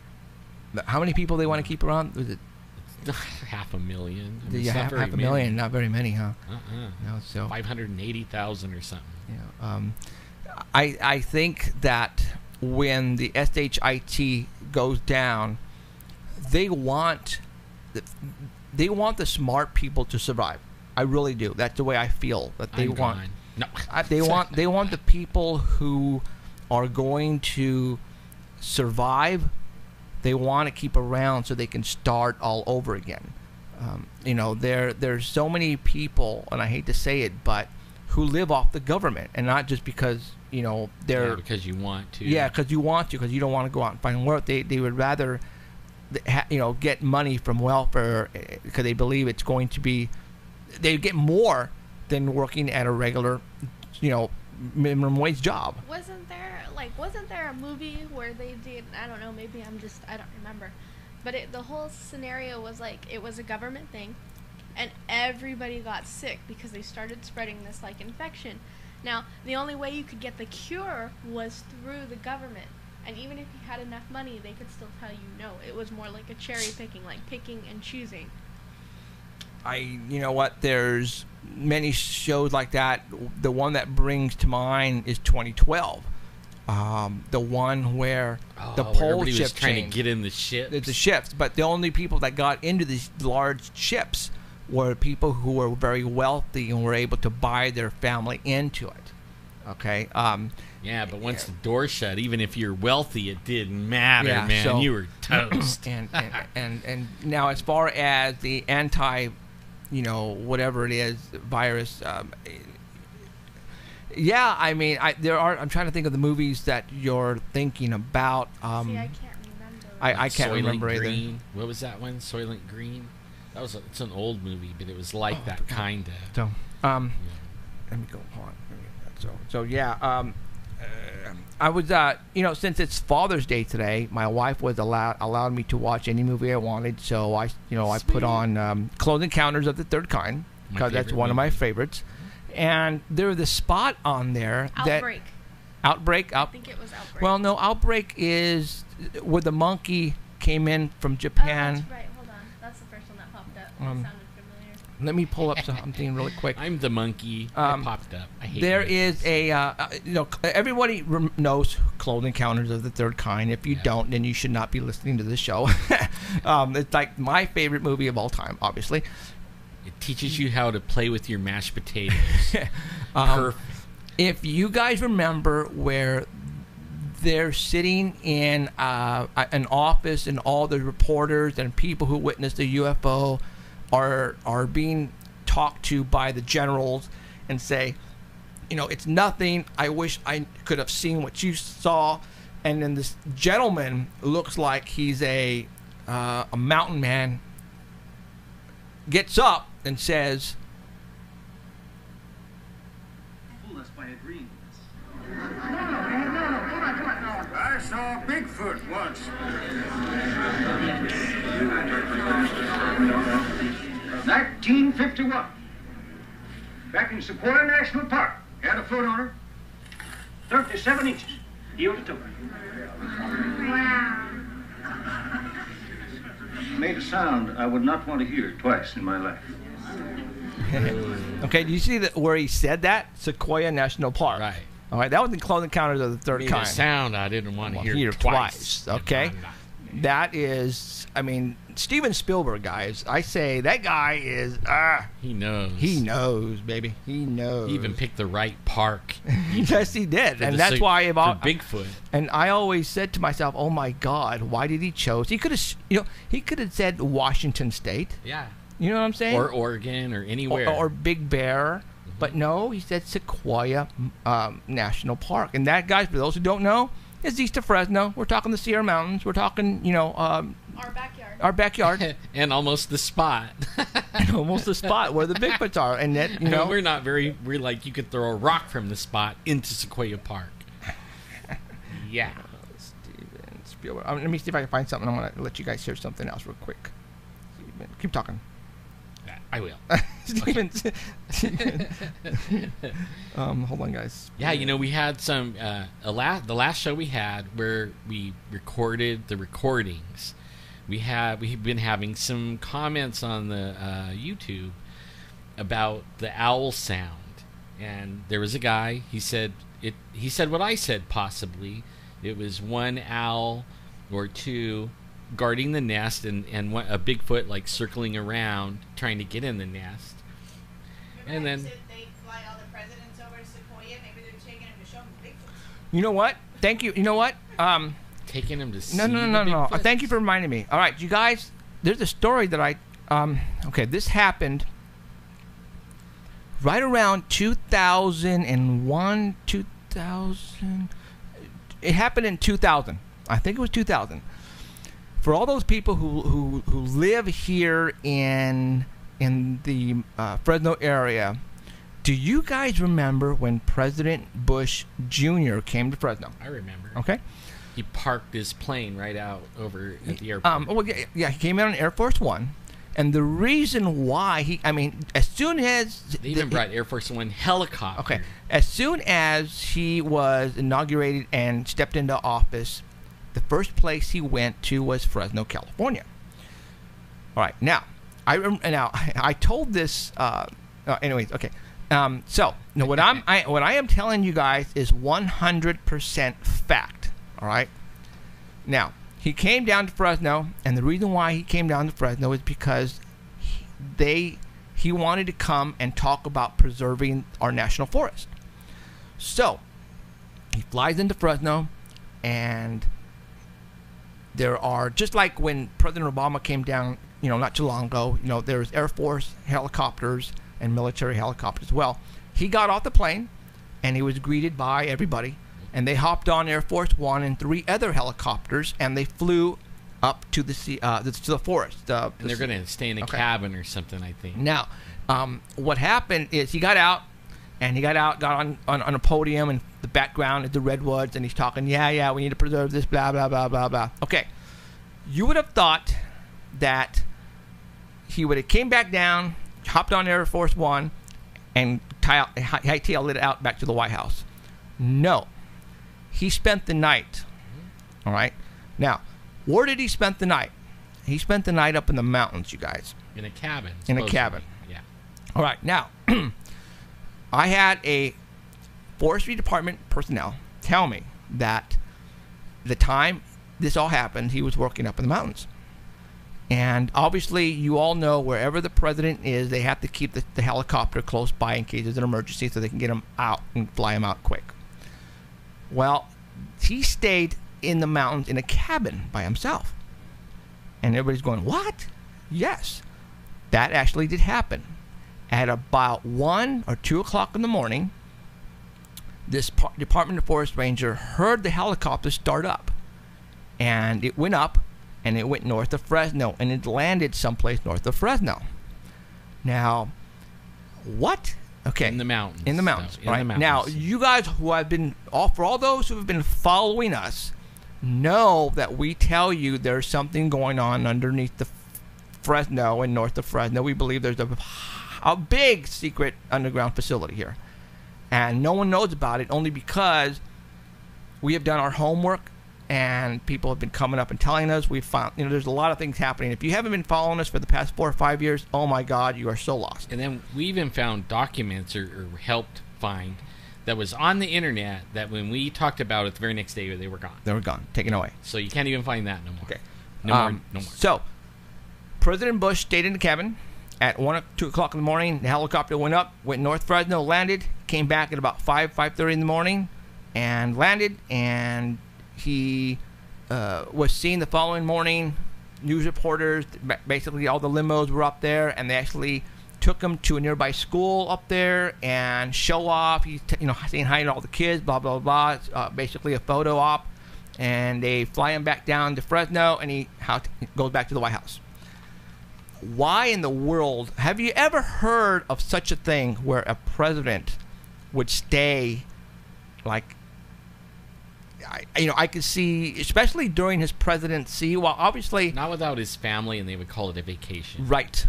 How many people they want to keep around? Was it 500,000. Half a million, not very many, huh? No, so 580,000 or something. Yeah. I think that when the SHIT goes down, they want the smart people to survive. I really do. That's the way I feel. That they want. No. They want the people who are going to survive. They want to keep around so they can start all over again. There's so many people, and I hate to say it, but who live off the government, and not just because they're because you want to. Yeah, because you want to, because you don't want to go out and find work. They would rather get money from welfare because they believe it's going to be. They get more than working at a regular, minimum wage job. Wasn't there a movie where they did, I don't know, maybe I don't remember, but the whole scenario was it was a government thing, and everybody got sick because they started spreading this infection. Now, the only way you could get the cure was through the government, and even if you had enough money, they could still tell you no. It was more like a cherry picking, picking and choosing. There's many shows like that. The one that brings to mind is 2012. The one where the pole ship was trying to get in the ships. The ships, but the only people that got into these large ships were people who were very wealthy and were able to buy their family into it. Okay. Yeah, but once the door shut, even if you're wealthy, it didn't matter, man. So, you were toast. and now, as far as the whatever it is, virus. I'm trying to think of the movies that you're thinking about. See, I can't remember. I can't remember Green. either. What was that one? Soylent Green. It's an old movie, but it was like that kind of. So, let me go on. So I was since it's Father's Day today, my wife was allowed me to watch any movie I wanted. So I put on Close Encounters of the Third Kind, because that's one of my favorites. And there's the spot on there Outbreak. Outbreak. I think it was Outbreak. Well, no, Outbreak is where the monkey came in from Japan. Oh, that's right. Hold on. That's the first one that popped up. It sounded familiar. Let me pull up something really quick. I'm the monkey. I popped up. I hate there monkeys. is a, everybody knows close encounters of the third kind. If you don't, then you should not be listening to this show. It's like my favorite movie of all time, obviously. It teaches you how to play with your mashed potatoes. Perfect. If you guys remember where they're sitting in an office and all the reporters and people who witnessed the UFO are being talked to by the generals and say, it's nothing. I wish I could have seen what you saw. And then this gentleman looks like he's a mountain man, gets up and says, fool us by agreeing with us. I saw Bigfoot once. 1951. Back in Sequoia National Park. Had a foot on her. 37 inches. Heel to toe. Wow. Made a sound I would not want to hear twice in my life. Okay, do you see where he said that? Sequoia National Park. Right. All right, that was in Close Encounters of the Third Made Kind. a sound I didn't want to hear twice. Okay. That is, Steven Spielberg, guys. I say that guy is, he knows. He knows, baby. He knows. He even picked the right park. Yes, he did. And that's why for Bigfoot. And I always said to myself, oh my God, why did he chose? He could have, he could have said Washington State. Yeah. You know what I'm saying? Or Oregon or anywhere. Or Big Bear. But no, he said Sequoia National Park. And that, guys, for those who don't know, is east of Fresno. We're talking the Sierra Mountains. We're talking, our backyard. Our backyard. And almost the spot. Almost the spot where the Bigfoots are. And that, we're like, you could throw a rock from the spot into Sequoia Park. Yeah. Steven Spielberg. Let me see if I can find something. I'm going to let you guys hear something else real quick. Keep talking. I will. Steven. Hold on, guys. Yeah, we had some the last show we had where we recorded the recordings. We've been having some comments on the YouTube about the owl sound, and there was a guy. He said what I said. Possibly it was one owl or two guarding the nest, and a Bigfoot like circling around trying to get in the nest. And then they fly all the presidents over to Sequoia. Maybe they're taking him to show them the Bigfoot. You know what? Thank you. You know what? Taking him to see No. Thank you for reminding me. All right, you guys. There's a story that I. Okay, this happened right around 2001, 2000. It happened in 2000. I think it was 2000. For all those people who live here in the Fresno area, do you guys remember when President Bush Jr. came to Fresno? I remember. Okay. He parked his plane right out over at the airport. He came in on Air Force One, and the reason why as soon as they even brought Air Force One helicopter. Okay. As soon as he was inaugurated and stepped into office, the first place he went to was Fresno, California. All right, now I told this. Anyways, okay. So now what I am telling you guys is 100% fact. All right. Now he came down to Fresno, and the reason why he came down to Fresno is because he wanted to come and talk about preserving our national forest. So he flies into Fresno, and there are, just like when President Obama came down, not too long ago, there's Air Force helicopters and military helicopters. Well, he got off the plane, and he was greeted by everybody, and they hopped on Air Force One and 3 other helicopters, and they flew up to the forest. And they're going to stay in a cabin or something, I think. Now, what happened is he got out, got on a podium, and the background is the redwoods, and he's talking, we need to preserve this, blah, blah, blah, blah, blah. Okay. You would have thought that he would have came back down, hopped on Air Force One, and hightailed it out back to the White House. No. He spent the night. All right? Now, where did he spend the night? He spent the night up in the mountains, you guys. In a cabin. In a cabin. Yeah. All right, now, I had a forestry department personnel tell me that the time this all happened, he was working up in the mountains. And obviously, you all know wherever the president is, they have to keep the helicopter close by in case there's an emergency so they can get him out and fly him out quick. Well, he stayed in the mountains in a cabin by himself. And everybody's going, what? Yes, that actually did happen. At about 1 or 2 o'clock in the morning, this Department of Forest Ranger heard the helicopter start up. And it went up, and it went north of Fresno, and it landed someplace north of Fresno. Now, what? Okay. In the mountains. In the mountains, in right? the mountains. Now, you guys who have been, for all those who have been following us, know that we tell you there's something going on underneath the Fresno and north of Fresno. We believe there's a big secret underground facility here. And no one knows about it only because we have done our homework and people have been coming up and telling us. We've found, there's a lot of things happening. If you haven't been following us for the past 4 or 5 years, oh my God, you are so lost. And then we even found documents or helped find that was on the internet that when we talked about it the very next day, they were gone. They were gone, taken away. So you can't even find that no more. Okay. No more. So, President Bush stayed in the cabin. At 1 or 2 o'clock in the morning, the helicopter went up, went north Fresno, landed, came back at about 5:30 in the morning, and landed, and he was seen the following morning. News reporters, basically all the limos were up there, and they actually took him to a nearby school up there and show off. He's saying hi to all the kids, blah, blah, blah. It's basically a photo op, and they fly him back down to Fresno, and he goes back to the White House. Why in the world, have you ever heard of such a thing where a president would stay, like, I could see, especially during his presidency, well, obviously... Not without his family, and they would call it a vacation. Right.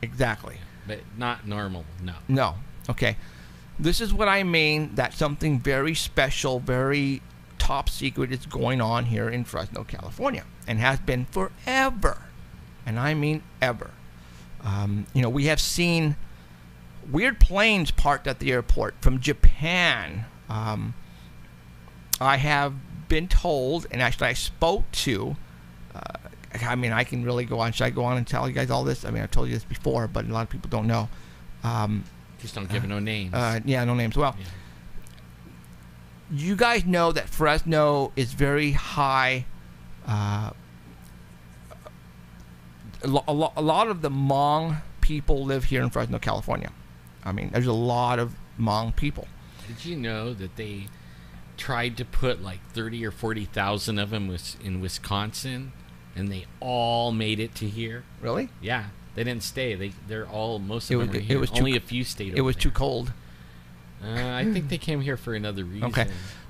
Exactly. But not normal, no. No. Okay. This is what I mean, that something very special, very top secret is going on here in Fresno, California, and has been forever. And I mean ever. We have seen weird planes parked at the airport from Japan. I have been told, and actually I spoke to, I can really go on. Should I go on and tell you guys all this? I mean, I've told you this before, but a lot of people don't know. Just don't give no names. Yeah, no names. Well, yeah. You guys know that Fresno is very high. A lot of the Hmong people live here in Fresno, California. I mean, there's a lot of Hmong people. Did you know that they tried to put like 30 or 40,000 of them in Wisconsin, and they all made it to here? Really? Yeah, they didn't stay. Most of them were here. Only a few stayed. It was there. too cold. I think they came here for another reason. Okay.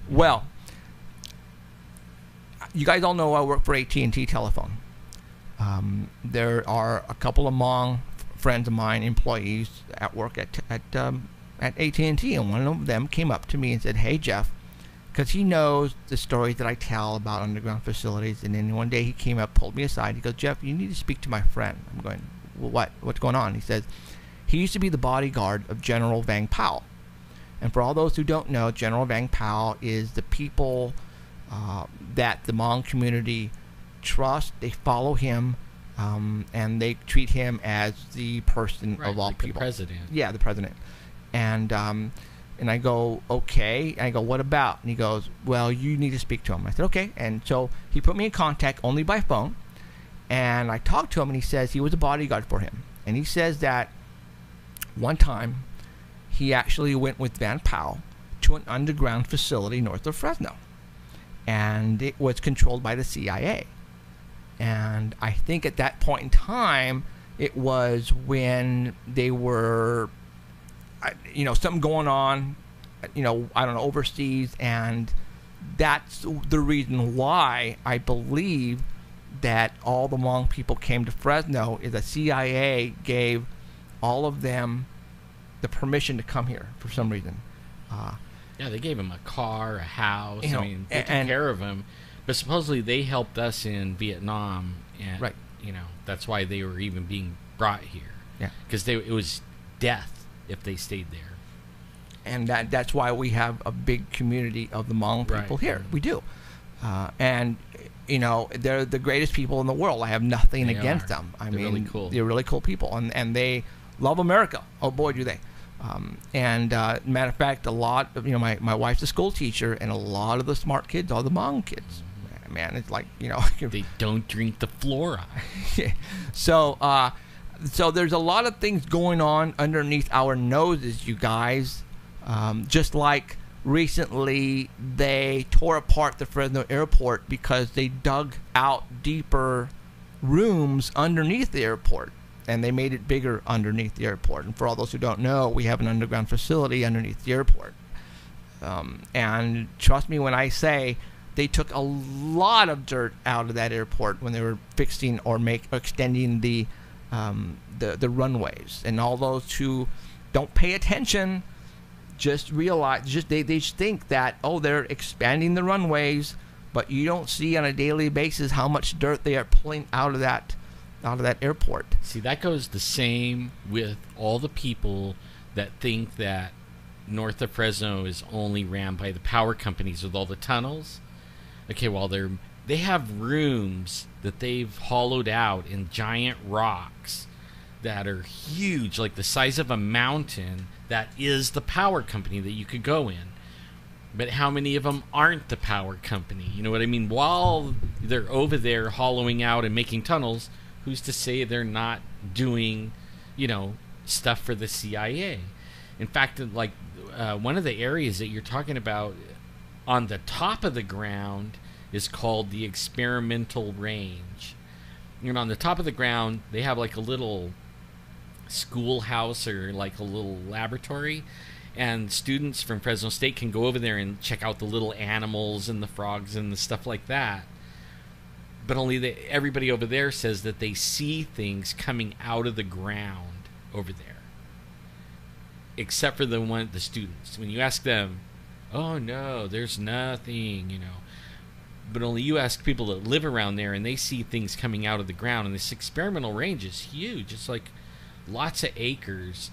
Well, you guys all know I work for AT&T Telephone. There are a couple of Hmong friends of mine, employees at work at AT&T, and one of them came up to me and said, "Hey, Jeff," because he knows the stories that I tell about underground facilities. And then one day he came up, pulled me aside. He goes, "Jeff, you need to speak to my friend." I'm going, "Well, what? What's going on?" He says, "He used to be the bodyguard of General Vang Pao." And for all those who don't know, General Vang Pao is the people that the Hmong community trust. They follow him, and they treat him as the person of all people. The president. Yeah, the president. And I go, "Okay." And I go, "What about?" And he goes, "Well, you need to speak to him." I said, "Okay." And so he put me in contact only by phone, and I talked to him, and he says he was a bodyguard for him. And he says that one time he actually went with Van Pao to an underground facility north of Fresno, and it was controlled by the CIA. And I think at that point in time, it was when they were, something going on, I don't know, overseas. And that's the reason why I believe that all the Hmong people came to Fresno, is the CIA gave all of them the permission to come here for some reason. Yeah, they gave him a car, a house. They took care of him. But supposedly they helped us in Vietnam, and right. That's why they were even being brought here. Yeah, because it was death if they stayed there. And that's why we have a big community of the Hmong people here. We do. And, you know, they're the greatest people in the world. I have nothing against them. I mean, really cool. They're really cool people. And they love America. Oh, boy, do they. Matter of fact, a lot of, you know, my wife's a school teacher, and a lot of the smart kids are the Hmong kids. Man, it's like, you know. They don't drink the fluoride. So there's a lot of things going on underneath our noses, you guys. Just like recently they tore apart the Fresno airport because they dug out deeper rooms underneath the airport, and they made it bigger underneath the airport. And for all those who don't know, we have an underground facility underneath the airport. And trust me when I say they took a lot of dirt out of that airport when they were fixing or extending the runways. And all those who don't pay attention just realize, they just think that, oh, they're expanding the runways, but you don't see on a daily basis how much dirt they are pulling out of that airport. See, that goes the same with all the people that think that north of Fresno is only ran by the power companies with all the tunnels. Okay, well, they have rooms that they've hollowed out in giant rocks that are huge, like the size of a mountain, that is the power company that you could go in. But how many of them aren't the power company? You know what I mean? While they're over there hollowing out and making tunnels, who's to say they're not doing, you know, stuff for the CIA? In fact, like one of the areas that you're talking about on the top of the ground is called the experimental range. And on the top of the ground, they have like a little schoolhouse or like a little laboratory, and students from Fresno State can go over there and check out the little animals and the frogs and the stuff like that. But only everybody over there says that they see things coming out of the ground over there, except for the students. When you ask them, oh no, there's nothing, you know. But only you ask people that live around there, and they see things coming out of the ground. And this experimental range is huge. It's like lots of acres,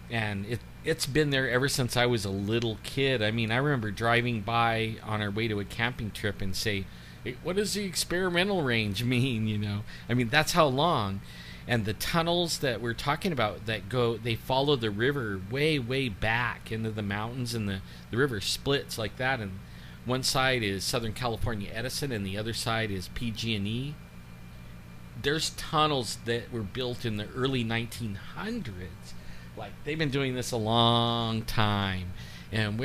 and it's been there ever since I was a little kid. I mean, I remember driving by on our way to a camping trip and say, hey, what does the experimental range mean, you know? I mean, that's how long. And the tunnels that we're talking about that they follow the river way, way back into the mountains, and the river splits like that, and one side is Southern California Edison, and the other side is PG&E. There's tunnels that were built in the early 1900s. Like, they've been doing this a long time. And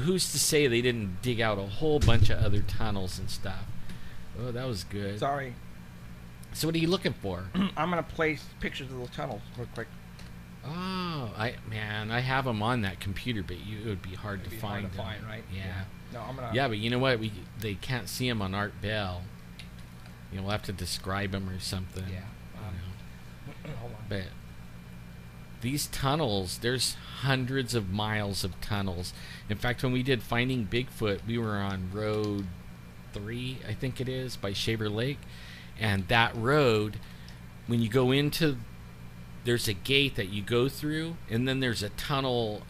who's to say they didn't dig out a whole bunch of other tunnels and stuff? Oh, that was good. Sorry. So what are you looking for? I'm going to place pictures of those tunnels real quick. Oh, I have them on that computer, but it would be hard to find them. Right? Yeah. No, I'm gonna. Yeah, but you know what? They can't see them on Art Bell. You know, we'll have to describe them or something. Yeah. Hold on. But these tunnels, there's hundreds of miles of tunnels. In fact, when we did Finding Bigfoot, we were on Road 3, I think it is, by Shaver Lake. And that road, when you go into, there's a gate that you go through, and then there's a tunnel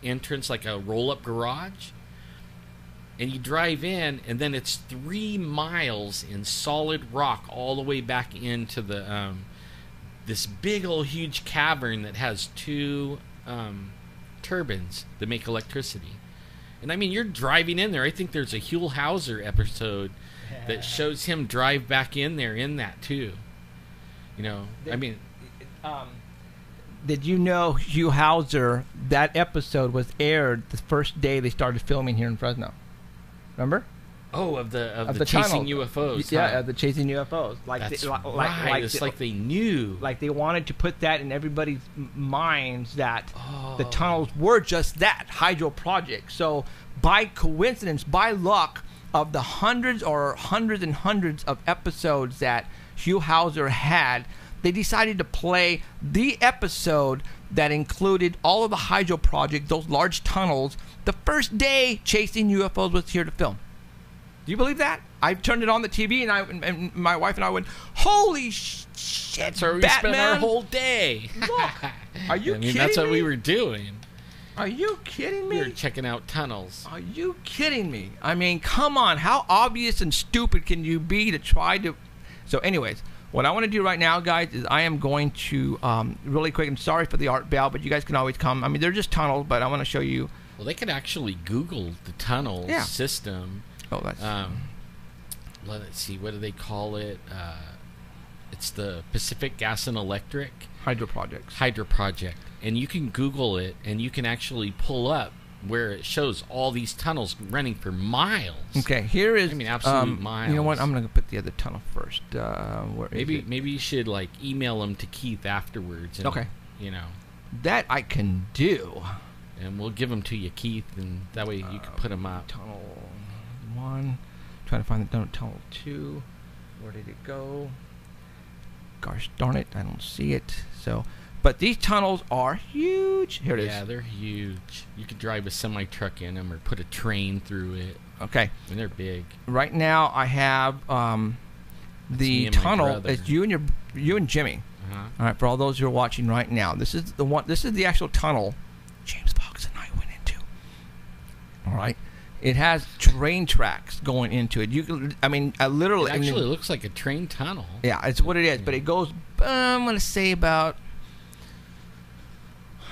entrance, like a roll-up garage. And you drive in, and then it's 3 miles in solid rock all the way back into the this big old huge cavern that has 2 turbines that make electricity. And I mean, you're driving in there. I think there's a Huell Hauser episode that shows him drive back in there in that too. You know, I mean, did you know Huell Hauser, that episode was aired the first day they started filming here in Fresno? Remember? Oh, of the chasing UFOs. Yeah, the chasing UFOs. That's right. It's like they knew. Like they wanted to put that in everybody's minds that the tunnels were just that, hydro project. So by coincidence, by luck, of the hundreds and hundreds of episodes that Huell Hauser had, they decided to play the episode that included all of the hydro project, those large tunnels, the first day Chasing UFOs was here to film. Do you believe that? I turned it on the TV, and my wife and I went, "Holy shit, that's where we Batman. spent our whole day." Look, are you kidding me? That's what we were doing. Are you kidding me? We were checking out tunnels. Are you kidding me? I mean, come on. How obvious and stupid can you be to try to... So anyways, what I want to do right now, guys, is I am going to, really quick, I'm sorry for the art bell, but you guys can always come. I mean, they're just tunnels, but I want to show you... Well, they could actually Google the tunnel system. Oh, that's... let's see, what do they call it? It's the Pacific Gas and Electric Hydro Project. And you can Google it, and you can actually pull up where it shows all these tunnels running for miles. Okay, here is... I mean, absolute miles. You know what? I'm going to put the other tunnel first. Maybe you should, like, email them to Keith afterwards. And, okay. You know. That I can do. And we'll give them to you, Keith, and that way you can put them up. Tunnel 1. Trying to find the tunnel 2. Where did it go? Gosh darn it, I don't see it. So, but these tunnels are huge. Here it is. Yeah, they're huge. You could drive a semi-truck in them or put a train through it. Okay. And they're big. Right now, I have the tunnel. It's you and Jimmy. All right, for all those who are watching right now, this is the one. This is the actual tunnel James Fox and I went into. All right. It has train tracks going into it. You can, I mean, I literally... It actually looks like a train tunnel. Yeah, it's what it is. But it goes, I'm going to say about...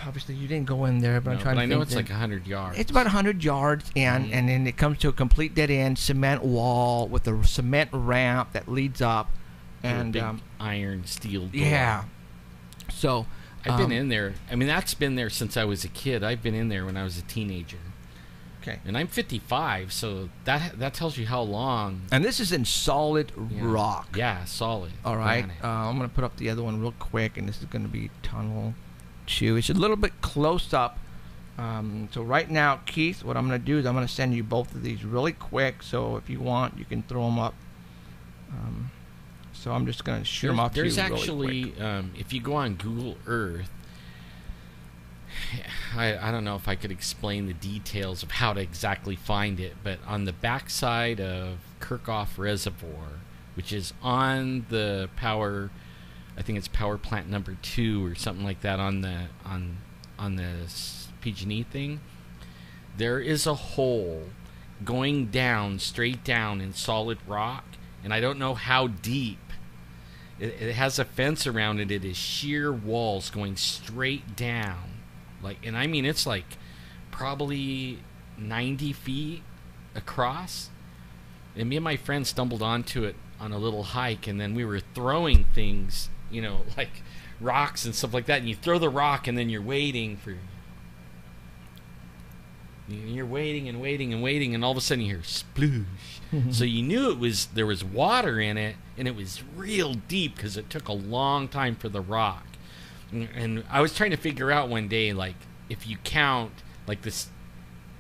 Obviously, you didn't go in there, but I'm trying to think. I know it's like 100 yards. It's about 100 yards, and then it comes to a complete dead-end cement wall with a cement ramp that leads up. And big iron steel door. Yeah. So... I've been in there. I mean, that's been there since I was a kid. I've been in there when I was a teenager. Okay. And I'm 55, so that tells you how long. And this is in solid rock. Yeah, solid. All right. I'm going to put up the other one real quick, and this is going to be tunnel 2. It's a little bit close up. So right now, Keith, what I'm going to do is I'm going to send you both of these really quick. So if you want, you can throw them up. So I'm just going to shoot them off to you really quick. There's actually, if you go on Google Earth, I don't know if I could explain the details of how to exactly find it, but on the backside of Kirchhoff Reservoir, which is on the power, I think it's power plant number 2 or something like that on the PG&E thing, there is a hole going down, straight down in solid rock, and I don't know how deep. It has a fence around it. It is sheer walls going straight down. And I mean, it's like probably 90 feet across. And me and my friend stumbled onto it on a little hike, and then we were throwing things, like rocks and stuff like that. And you throw the rock, and then you're waiting for... You're waiting and waiting and waiting, and all of a sudden you hear sploosh. So you knew there was water in it, and it was real deep because it took a long time for the rock. And I was trying to figure out one day, like, if you count, like, this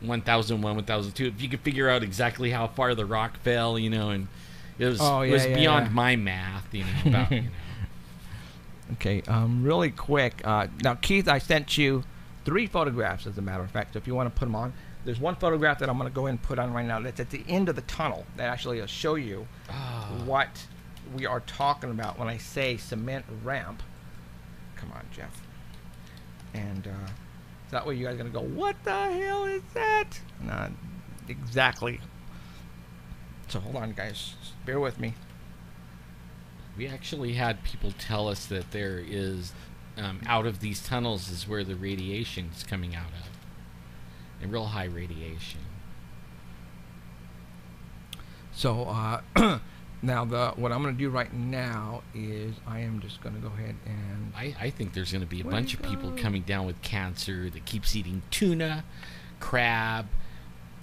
1001, 1002, if you could figure out exactly how far the rock fell, and it was beyond my math, about, Okay, really quick. Now, Keith, I sent you 3 photographs, as a matter of fact, so if you want to put them on. There's one photograph that I'm going to go ahead and put on right now that's at the end of the tunnel that actually will show you what we are talking about when I say cement ramp. Come on, Jeff. And that way you guys are going to go, what the hell is that? Not exactly. So hold on, guys. Just bear with me. We actually had people tell us that there is... out of these tunnels is where the radiation is coming out of. And real high radiation. So, now what I'm going to do right now is I am just going to go ahead and... I think there's going to be a bunch of people coming down with cancer that keeps eating tuna, crab,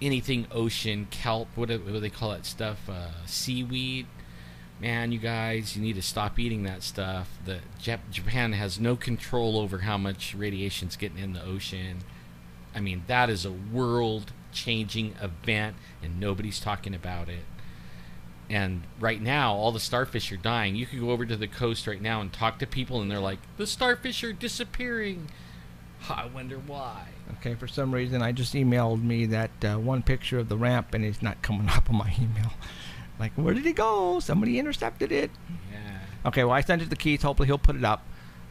anything ocean, kelp, what do they call that stuff? Seaweed. Man, you guys, you need to stop eating that stuff. Japan has no control over how much radiation's getting in the ocean. I mean, that is a world-changing event, and nobody's talking about it. And right now, all the starfish are dying. You could go over to the coast right now and talk to people, and they're like, the starfish are disappearing. I wonder why. Okay, for some reason, I just emailed me that one picture of the ramp, and it's not coming up on my email. Like, where did it go? Somebody intercepted it. Yeah. Okay, well, I sent it to Keith. Hopefully, he'll put it up.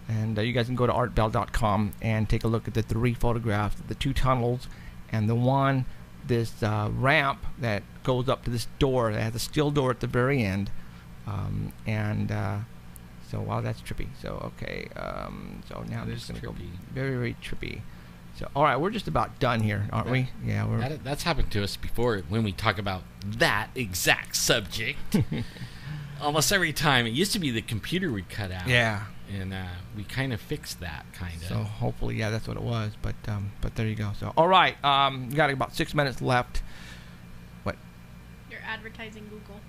And you guys can go to artbell.com and take a look at the 3 photographs, the 2 tunnels, and the one, this ramp that goes up to this door that has a steel door at the very end. So, wow, that's trippy. So, okay. So now I'm just going to go very, very trippy. So, all right, we're just about done here, aren't we? Yeah, that's happened to us before when we talk about that exact subject. Almost every time. It used to be the computer would cut out. Yeah. And we kind of fixed that, kind of. So hopefully, yeah, that's what it was. But there you go. So, all right, we got about 6 minutes left. What? You're advertising Google.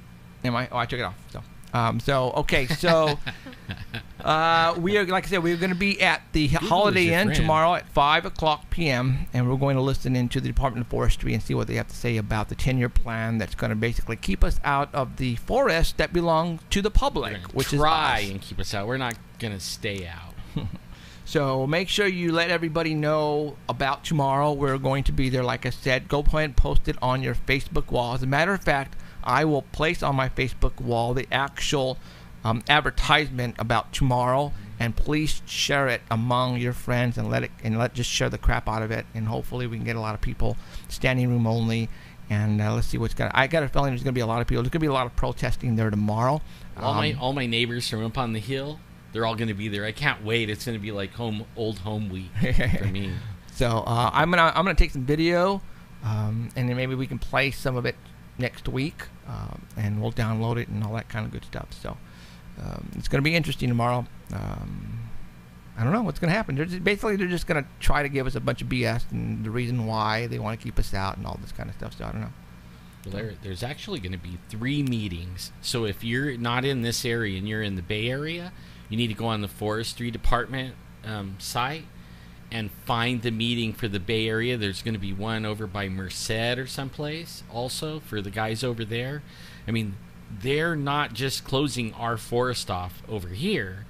Am I? Oh, I took it off. Okay. So we are, like I said, we're going to be at the Holiday Inn tomorrow at 5:00 p.m. and we're going to listen into the Department of Forestry and see what they have to say about the 10-year plan that's going to basically keep us out of the forest that belongs to the public, which is try and keep us out. We're not going to stay out. So make sure you let everybody know about tomorrow. We're going to be there, like I said. Go ahead and post it on your Facebook wall. As a matter of fact, I will place on my Facebook wall the actual advertisement about tomorrow, and please share it among your friends and just share the crap out of it, and hopefully we can get a lot of people, standing room only, and let's see what's going to. I got a feeling there's going to be a lot of people. There's going to be a lot of protesting there tomorrow. All my neighbors from up on the hill, they're all going to be there. I can't wait. It's going to be like old home week for me. So I'm gonna take some video, and then maybe we can play some of it next week, and we'll download it and all that kind of good stuff. So it's going to be interesting tomorrow. I don't know what's going to happen. They're just going to try to give us a bunch of BS and the reason why they want to keep us out and all this kind of stuff. So I don't know. Well, there's actually going to be 3 meetings. So if you're not in this area and you're in the Bay Area, you need to go on the Forestry Department site and find the meeting for the Bay Area. There's going to be one over by Merced or someplace also for the guys over there. I mean, they're not just closing our forest off over here.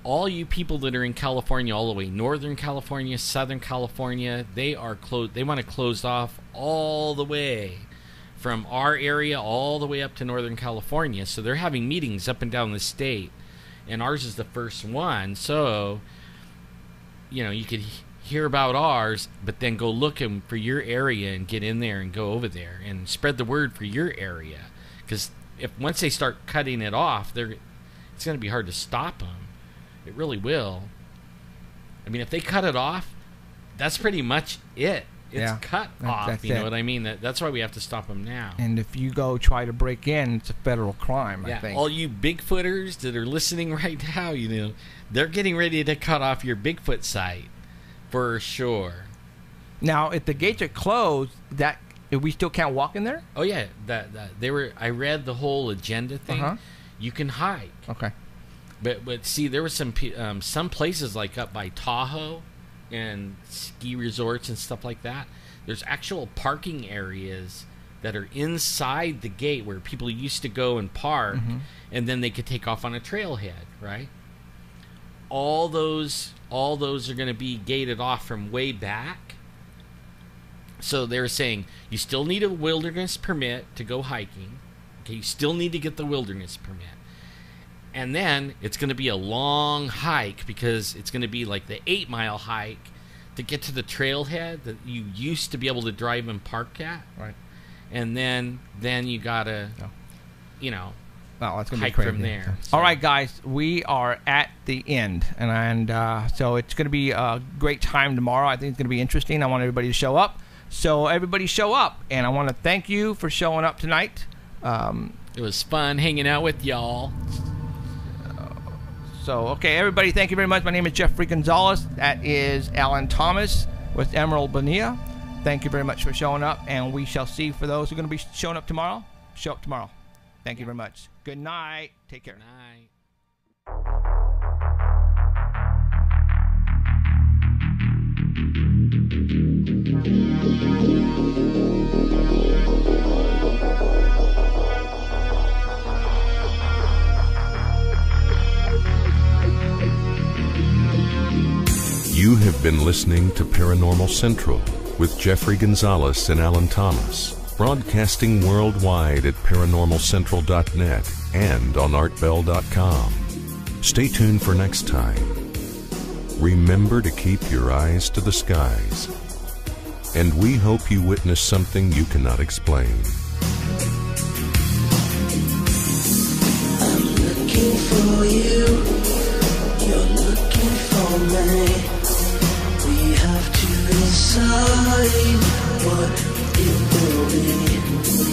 All you people that are in California, all the way Northern California, Southern California, they are closed. They want to close off all the way from our area all the way up to Northern California. So they're having meetings up and down the state, and ours is the first one. So you could hear about ours, but then go looking for your area and get in there and go over there and spread the word for your area. Because once they start cutting it off, it's going to be hard to stop them. It really will. I mean, if they cut it off, that's pretty much it. It's cut off. That's you know what I mean? That's why we have to stop them now. And if you go try to break in, it's a federal crime, I think. All you Bigfooters that are listening right now, they're getting ready to cut off your Bigfoot site for sure. Now, if the gates are closed, if we still can't walk in there? Oh yeah, I read the whole agenda thing. You can hike. Okay. But see, there was some places like up by Tahoe and ski resorts and stuff like that. There's actual parking areas that are inside the gate where people used to go and park, and then they could take off on a trailhead, right? All those are going to be gated off from way back. So they're saying you still need a wilderness permit to go hiking. Okay, you still need to get the wilderness permit. And then it's going to be a long hike, because it's going to be like the 8-mile hike to get to the trailhead that you used to be able to drive and park at. Right. And then you got to, that's gonna hike be crazy. from there. So. All right, guys, we are at the end. And so it's going to be a great time tomorrow. I think it's going to be interesting. I want everybody to show up. So everybody show up. And I want to thank you for showing up tonight. It was fun hanging out with y'all. So, okay, everybody, thank you very much. My name is Jeffrey Gonzalez. That is Alan Thomas with Emerald Bonilla. Thank you very much for showing up, and we shall see for those who are going to be showing up tomorrow. Show up tomorrow. Thank you very much. Good night. Take care. Good night. You have been been listening to Paranormal Central with Jeffrey Gonzalez and Alan Thomas, broadcasting worldwide at ParanormalCentral.net and on ArtBell.com. Stay tuned for next time. Remember to keep your eyes to the skies, and we hope you witness something you cannot explain. I'm looking for you, you're looking for me. We have to decide what it will be.